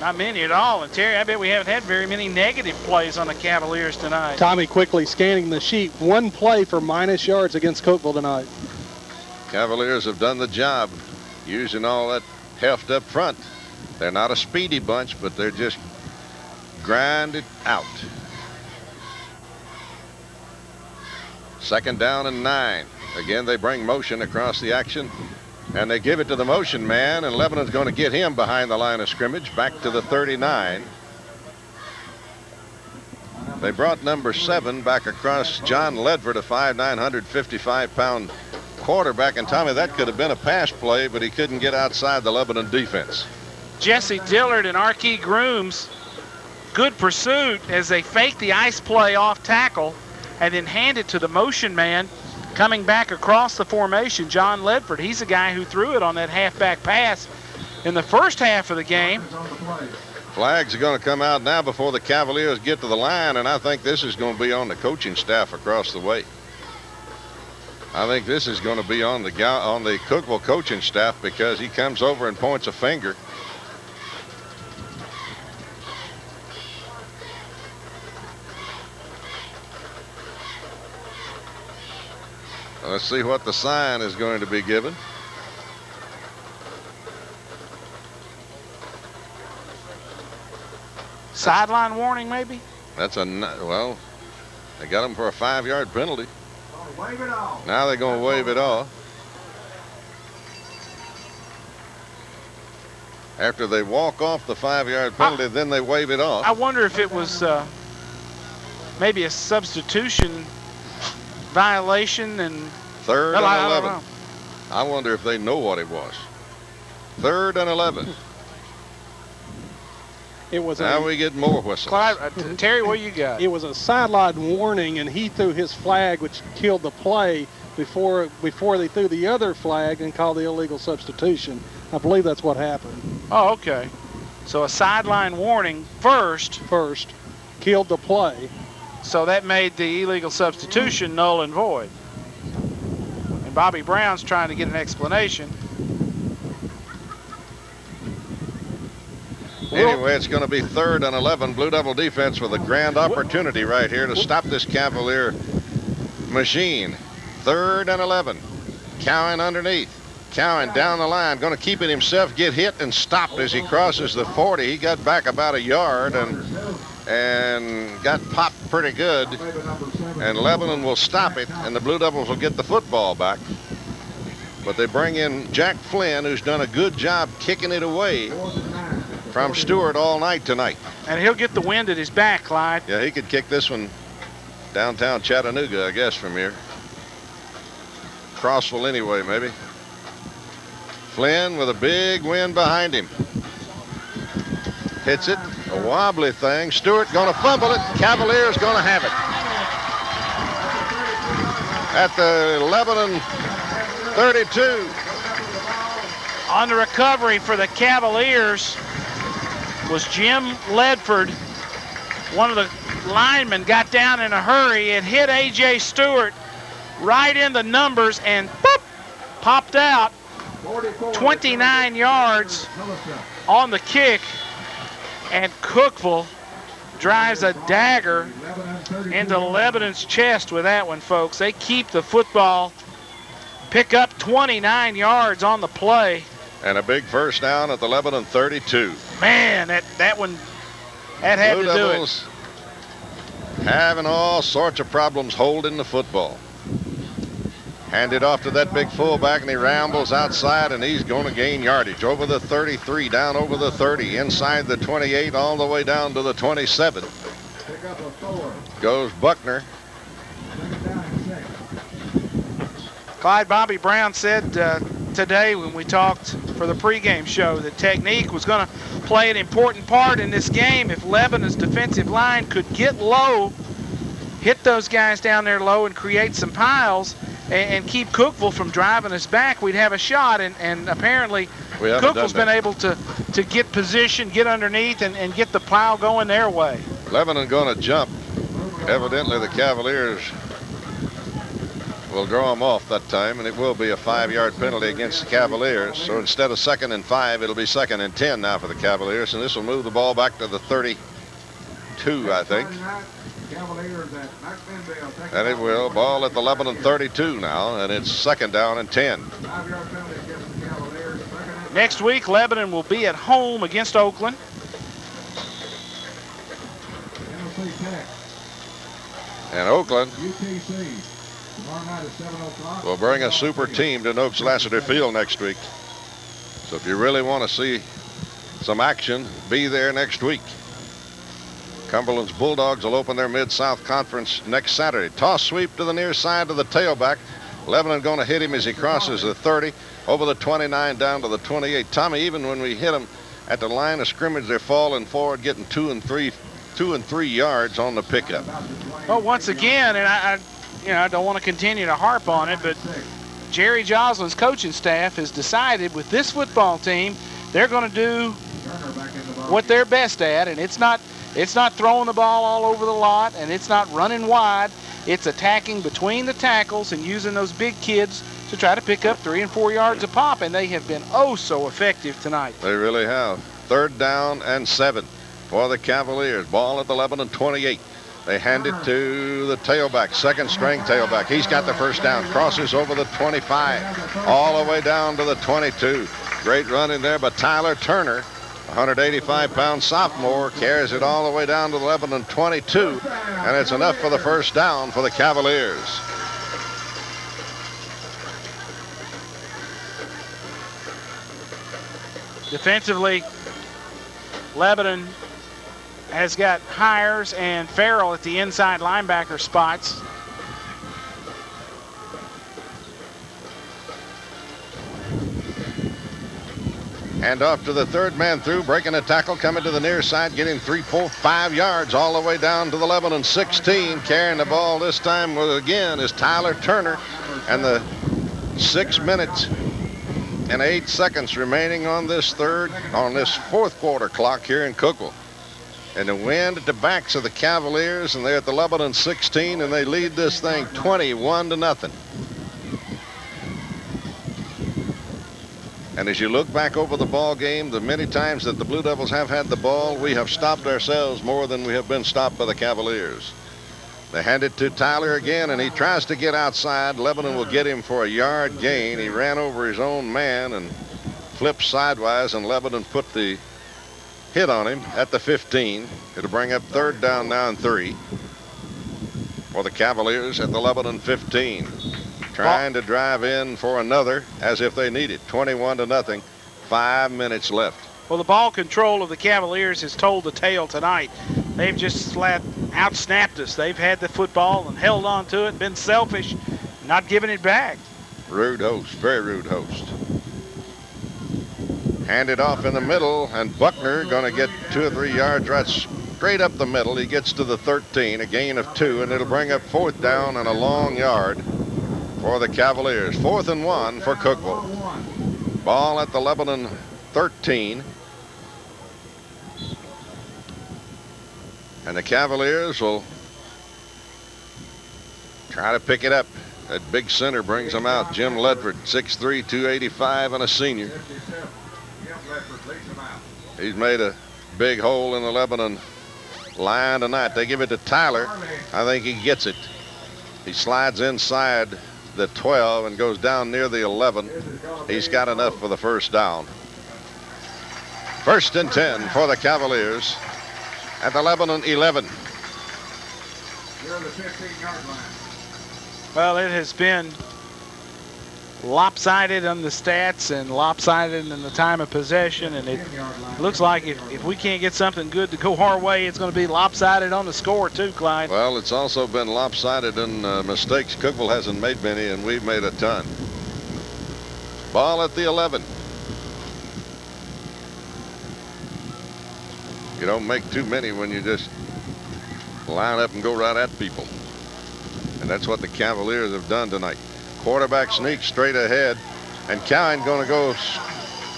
Not many at all. And Terry, I bet we haven't had very many negative plays on the Cavaliers tonight. Tommy quickly scanning the sheet. 1 play for minus yards against Cookeville tonight. Cavaliers have done the job using all that heft up front. They're not a speedy bunch, but they're just grinded out. 2nd down and 9. Again, they bring motion across the action, and they give it to the motion man, and Lebanon's going to get him behind the line of scrimmage, back to the 39. They brought number 7 back across, John Ledford, a 5'9", 155-pound quarterback. And Tommy, that could have been a pass play, but he couldn't get outside the Lebanon defense. Jesse Dillard and Archie Grooms, good pursuit as they fake the ice play off tackle and then hand it to the motion man coming back across the formation, John Ledford. He's the guy who threw it on that halfback pass in the first half of the game. Flags are going to come out now before the Cavaliers get to the line, and I think this is going to be on the coaching staff across the way. I think this is going to be on the Cookeville coaching staff, because he comes over and points a finger. Let's see what the sign is going to be given. Sideline warning, maybe? That's well, they got him for a 5-yard penalty. Wave it off. Now they're going to wave it off. After they walk off the 5-yard penalty, then they wave it off. I wonder if it was maybe a substitution violation and 3rd and 11. I wonder if they know what it was. 3rd and 11. It was now we get more whistles. Clyde, Terry, what you got? It was a sideline warning, and he threw his flag, which killed the play before they threw the other flag and called the illegal substitution. I believe that's what happened. Oh, okay. So a sideline warning first killed the play. So that made the illegal substitution null and void. And Bobby Brown's trying to get an explanation. Anyway, it's going to be 3rd and 11. Blue Devil defense with a grand opportunity right here to stop this Cavalier machine. 3rd and 11. Cowan underneath. Cowan down the line, going to keep it himself, get hit and stopped as he crosses the 40. He got back about a yard and got popped pretty good. And Lebanon will stop it, and the Blue Devils will get the football back. But they bring in Jack Flynn, who's done a good job kicking it away from Stewart all night tonight. And he'll get the wind at his back, Clyde. Yeah, he could kick this one downtown Chattanooga, I guess, from here. Crossville anyway, maybe. Flynn with a big wind behind him. Hits it, a wobbly thing. Stewart going to fumble it. Cavaliers going to have it. At the Lebanon 32. On the recovery for the Cavaliers was Jim Ledford. One of the linemen got down in a hurry and hit A.J. Stewart right in the numbers and boop, popped out 29 yards on the kick. And Cookeville drives a dagger into Lebanon's chest with that one, folks. They keep the football, pick up 29 yards on the play. And a big first down at the Lebanon 32. Man, that one, that had Blue to do Devils having all sorts of problems holding the football. Hand it off to that big fullback, and he rambles outside, and he's going to gain yardage over the 33, down over the 30, inside the 28, all the way down to the 27. Goes Buckner. Clyde, Bobby Brown said today when we talked for the pregame show that technique was going to play an important part in this game. If Lebanon's defensive line could get low, hit those guys down there low and create some piles and keep Cookeville from driving us back, we'd have a shot. And apparently Cookeville's been able to get position, get underneath, and get the pile going their way. Lebanon going to jump. Evidently the Cavaliers will draw them off that time, and it will be a 5-yard penalty against the Cavaliers. So instead of 2nd and 5, it'll be 2nd and 10 now for the Cavaliers, and this will move the ball back to the 32, I think. And it will. Ball at the Lebanon 32 now, and it's 2nd down and 10. Next week, Lebanon will be at home against Oakland. And Oakland will bring a super team to Noakes Lassiter Field next week. So if you really want to see some action, be there next week. Cumberland's Bulldogs will open their Mid-South Conference next Saturday. Toss sweep to the near side of the tailback. Lebanon going to hit him as he crosses the 30, over the 29 down to the 28. Tommy, even when we hit them at the line of scrimmage, they're falling forward, getting 2 and 3 yards on the pickup. Well, once again, and I don't want to continue to harp on it, but Jerry Joslin's coaching staff has decided with this football team, they're going to do what they're best at, and it's not throwing the ball all over the lot, and it's not running wide. It's attacking between the tackles and using those big kids to try to pick up 3 and 4 yards a pop, and they have been oh so effective tonight. They really have. 3rd down and 7 for the Cavaliers. Ball at the Lebanon 28. They hand it to the tailback, 2nd-string tailback. He's got the first down, crosses over the 25, all the way down to the 22. Great run in there by Tyler Turner. 185-pound sophomore carries it all the way down to the Lebanon 22, and it's enough for the first down for the Cavaliers. Defensively, Lebanon has got Hires and Farrell at the inside linebacker spots. And off to the 3rd man through, breaking a tackle, coming to the near side, getting 3, 4, 5 yards all the way down to the Lebanon 16. Carrying the ball this time again is Tyler Turner, and the 6 minutes and 8 seconds remaining on this 4th quarter clock here in Cookeville. And the wind at the backs of the Cavaliers, and they're at the Lebanon 16, and they lead this thing 21-0. And as you look back over the ball game, the many times that the Blue Devils have had the ball, we have stopped ourselves more than we have been stopped by the Cavaliers. They hand it to Tyler again, and he tries to get outside. Lebanon will get him for a yard gain. He ran over his own man and flipped sidewise, and Lebanon put the hit on him at the 15. It'll bring up 3rd down now and 3 for the Cavaliers at the Lebanon 15. Trying to drive in for another as if they need it. 21-0. 5 minutes left. Well, the ball control of the Cavaliers has told the tale tonight. They've just flat out-snapped us. They've had the football and held on to it, been selfish, not giving it back. Rude host, very rude host. Handed off in the middle, and Buckner going to get 2 or 3 yards right straight up the middle. He gets to the 13, a gain of 2, and it'll bring up 4th down and a long yard for the Cavaliers. 4th and 1 for Cookeville. Ball at the Lebanon 13. And the Cavaliers will try to pick it up. That big center brings them out. Jim Ledford, 6'3", 285, and a senior. He's made a big hole in the Lebanon line tonight. They give it to Tyler. I think he gets it. He slides inside the 12 and goes down near the 11. He's got enough for the 1st down. 1st and 10 for the Cavaliers at the Lebanon 11. You're on the 15-yard line. Well, it has been lopsided on the stats and lopsided in the time of possession, and it looks like if we can't get something good to go our way, it's going to be lopsided on the score too, Clyde. Well, it's also been lopsided in mistakes. Cookeville hasn't made many, and we've made a ton. Ball at the 11. You don't make too many when you just line up and go right at people. And that's what the Cavaliers have done tonight. Quarterback sneak straight ahead, and Cowan going to go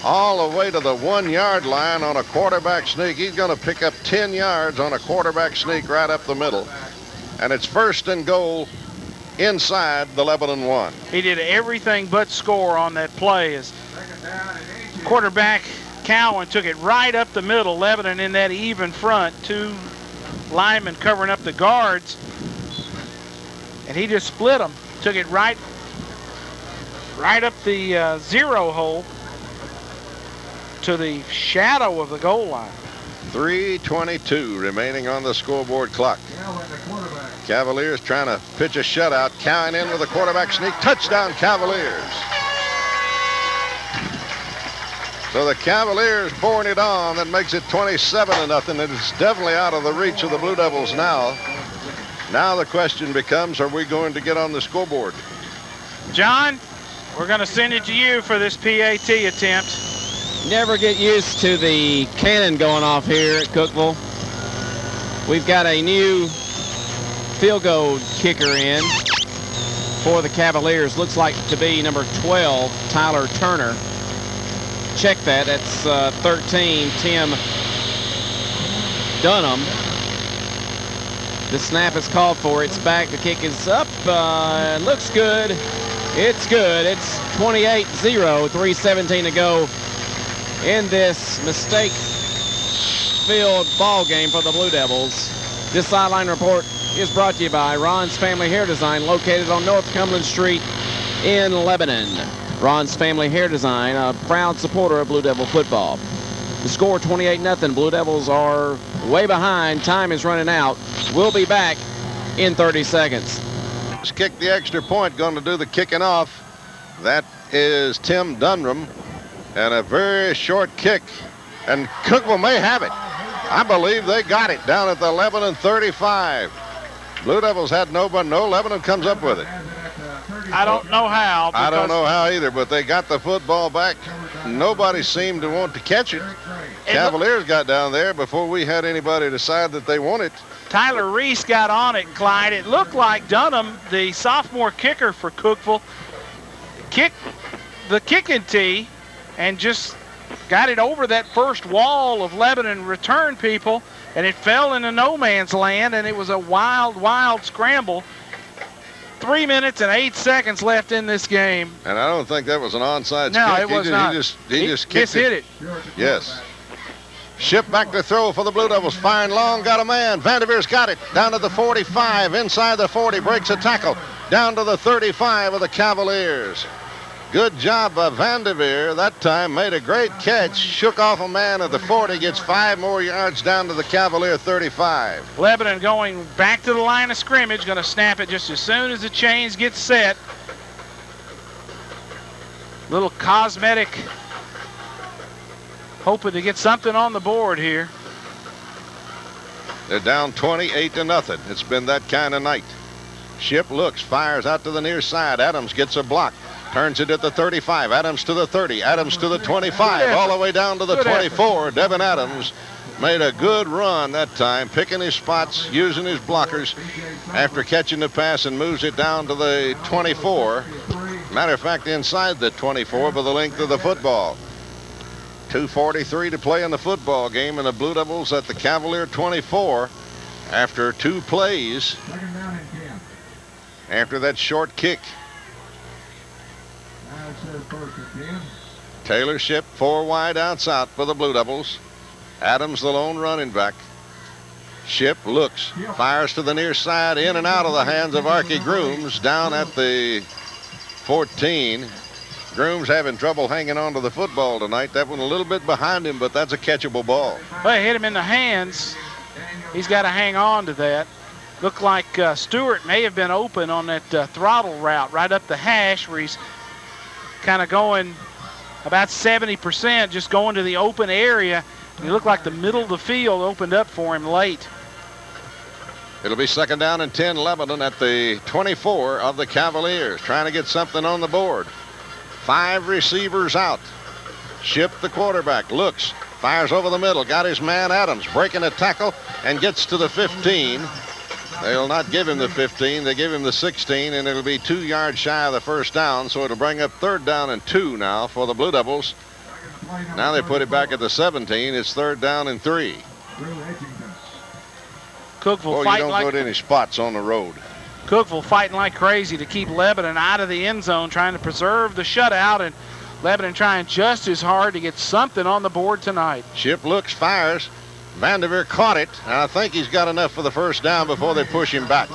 all the way to the 1-yard line on a quarterback sneak. He's going to pick up 10 yards on a quarterback sneak right up the middle. And it's 1st and goal inside the Lebanon 1. He did everything but score on that play. As quarterback Cowan took it right up the middle. Lebanon in that even front, 2 linemen covering up the guards, and he just split them. Took it right up the 0 hole to the shadow of the goal line. 3:22 remaining on the scoreboard clock. Cavaliers trying to pitch a shutout. Cowan in with a quarterback sneak. Touchdown, Cavaliers. So the Cavaliers pouring it on. That makes it 27-0. It's definitely out of the reach of the Blue Devils now. Now the question becomes, are we going to get on the scoreboard? John, we're going to send it to you for this PAT attempt. Never get used to the cannon going off here at Cookeville. We've got a new field goal kicker in for the Cavaliers. Looks like to be number 12, Tyler Turner. Check that. That's 13, Tim Dunham. The snap is called for. It's back. The kick is up. Looks good. It's good. It's 28-0. 3:17 to go in this mistake-filled ball game for the Blue Devils. This sideline report is brought to you by Ron's Family Hair Design, located on North Cumberland Street in Lebanon. Ron's Family Hair Design, a proud supporter of Blue Devil football. The score 28-0. Blue Devils are way behind. Time is running out. We'll be back in 30 seconds. Just kick the extra point. Going to do the kicking off. That is Tim Dunham. And a very short kick. And Cookeville may have it. I believe they got it down at the Lebanon 35. Blue Devils had nobody. No, Lebanon comes up with it. I don't know how. I don't know how either, but they got the football back. Nobody seemed to want to catch it. Cavaliers got down there before we had anybody decide that they want it. Tyler Reese got on it, Clyde. It looked like Dunham, the sophomore kicker for Cookeville, kicked the kicking tee and just got it over that first wall of Lebanon return people, and it fell into no man's land, and it was a wild, wild scramble. 3 minutes and 8 seconds left in this game. And I don't think that was an onside kick. No, it was not. He just kicked hit it. Yes. Ship back to throw for the Blue Devils. Firing long, got a man. Vanderveer's got it. Down to the 45, inside the 40, breaks a tackle. Down to the 35 of the Cavaliers. Good job by Vanderveer. That time made a great catch. Shook off a man at the 40, gets 5 more yards down to the Cavalier 35. Lebanon going back to the line of scrimmage, going to snap it just as soon as the chains get set. Little cosmetic, hoping to get something on the board here. They're down 28-0. It's been that kind of night. Ship looks, fires out to the near side. Adams gets a block. Turns it at the 35. Adams to the 30. Adams to the 25. All the way down to the 24. Devin Adams made a good run that time, picking his spots, using his blockers after catching the pass, and moves it down to the 24. Matter of fact, inside the 24 by the length of the football. 2:43 to play in the football game, and the Blue Devils at the Cavalier 24 after 2 plays after that short kick. Taylor Ship 4 wide outside for the Blue Devils. Adams the lone running back. Ship looks, fires to the near side, in and out of the hands of Archie Grooms down at the 14. Grooms having trouble hanging on to the football tonight. That one a little bit behind him, but that's a catchable ball. Well, hit him in the hands. He's got to hang on to that. Looked like Stewart may have been open on that throttle route right up the hash, where he's kind of going about 70%, just going to the open area. He looked like the middle of the field opened up for him late. It'll be 2nd down and 10, Lebanon at the 24 of the Cavaliers, trying to get something on the board. 5 receivers out. Ship, the quarterback, looks, fires over the middle, got his man Adams, breaking a tackle, and gets to the 15. They'll not give him the 15, they give him the 16, and it'll be 2 yards shy of the first down, so it'll bring up 3rd down and 2 now for the Blue Devils. Now they put it back at the 17. It's 3rd down and 3. Cookeville you fighting don't like go to any spots on the road. Cookeville fighting like crazy to keep Lebanon out of the end zone, trying to preserve the shutout, and Lebanon trying just as hard to get something on the board tonight. Ship looks, fires. Vanderveer caught it, and I think he's got enough for the first down before they push him back.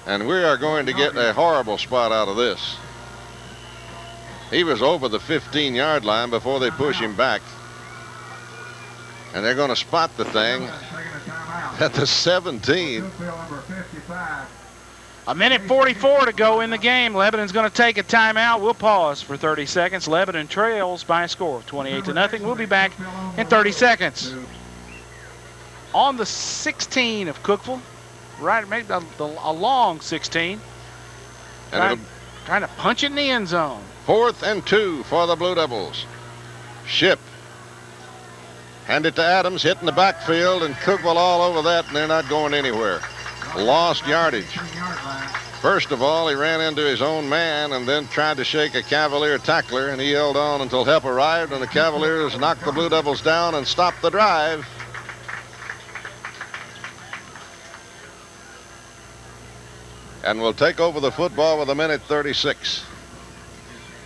And we are going to get a horrible spot out of this. He was over the 15-yard line before they push him back. And they're going to spot the thing at the 17. A minute 44 to go in the game. Lebanon's going to take a timeout. We'll pause for 30 seconds. Lebanon trails by a score of 28-0. We'll be back in 30 seconds. On the 16 of Cookeville, right, maybe a long 16. And trying to punch it in the end zone. 4th and 2 for the Blue Devils. Ship. Hand it to Adams, hitting the backfield, and Cookeville all over that, and they're not going anywhere. Lost yardage. First of all, he ran into his own man and then tried to shake a Cavalier tackler, and he held on until help arrived, and the Cavaliers knocked the Blue Devils down and stopped the drive. And we'll take over the football with 1:36.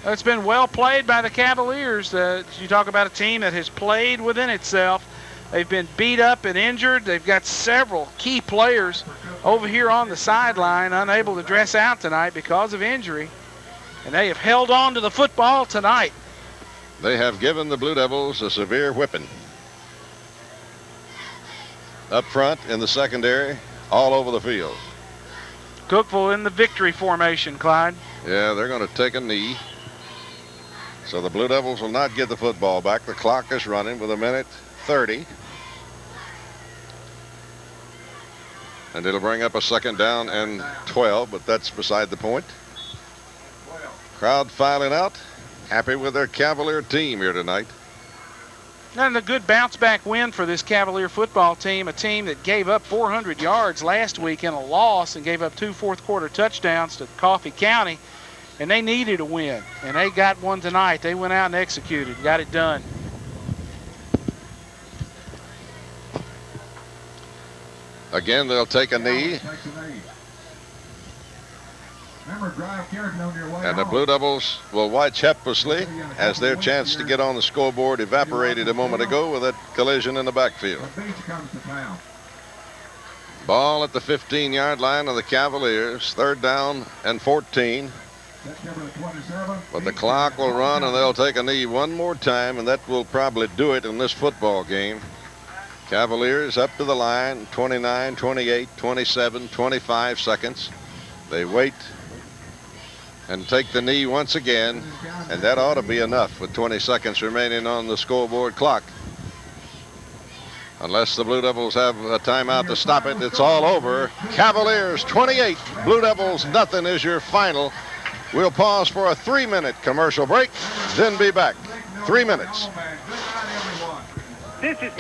It's been well played by the Cavaliers. You talk about a team that has played within itself. They've been beat up and injured. They've got several key players over here on the sideline unable to dress out tonight because of injury. And they have held on to the football tonight. They have given the Blue Devils a severe whipping. Up front, in the secondary, all over the field. Cookeville in the victory formation, Clyde. Yeah, they're going to take a knee. So the Blue Devils will not get the football back. The clock is running with 1:30. And it'll bring up a 2nd down and 12, but that's beside the point. Crowd filing out, happy with their Cavalier team here tonight. And a good bounce-back win for this Cavalier football team, a team that gave up 400 yards last week in a loss and gave up 2 fourth-quarter touchdowns to Coffee County, and they needed a win, and they got one tonight. They went out and executed, got it done. Again, they'll take a knee. And the Blue Devils will watch helplessly as their chance to get on the scoreboard evaporated a moment ago with that collision in the backfield. Ball at the 15-yard line of the Cavaliers. 3rd down and 14. But the clock will run, and they'll take a knee one more time, and that will probably do it in this football game. Cavaliers up to the line, 29, 28, 27, 25 seconds. They wait and take the knee once again, and that ought to be enough with 20 seconds remaining on the scoreboard clock. Unless the Blue Devils have a timeout to stop it, it's all over. Cavaliers 28, Blue Devils nothing is your final. We'll pause for a 3-minute commercial break, then be back. 3 minutes. This is...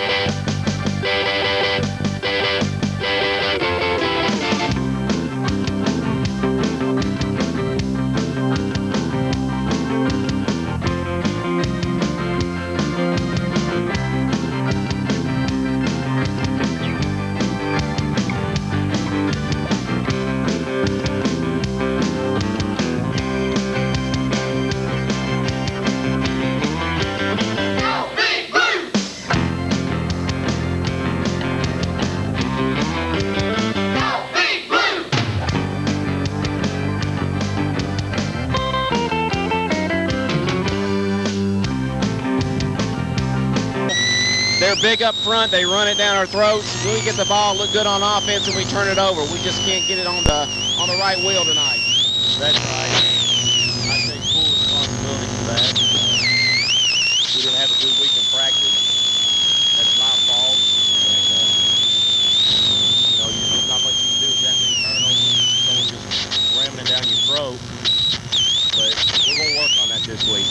They're big up front. They run it down our throats. We get the ball, look good on offense, and we turn it over. We just can't get it on the right wheel tonight. That's right. I take full responsibility for that. We didn't have a good week in practice. That's my fault. And, there's not much you can do with that many turnovers. Someone just ramming it down your throat. But we're going to work on that this week.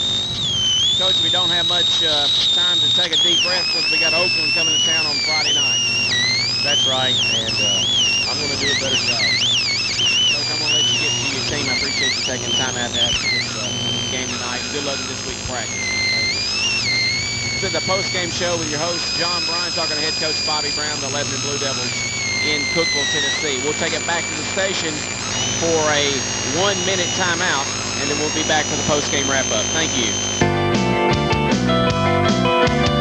Coach, we don't have much time to take a deep breath because we got Oakland coming to town on Friday night. That's right, and I'm going to do a better job. Coach, I'm going to let you get to your team. I appreciate you taking the time out to have this game tonight. Good luck in this week's practice. This is the post-game show with your host, John Bryan, talking to head coach Bobby Brown, the Lebanon Blue Devils in Cookeville, Tennessee. We'll take it back to the station for a 1-minute timeout, and then we'll be back for the post-game wrap-up. Thank you.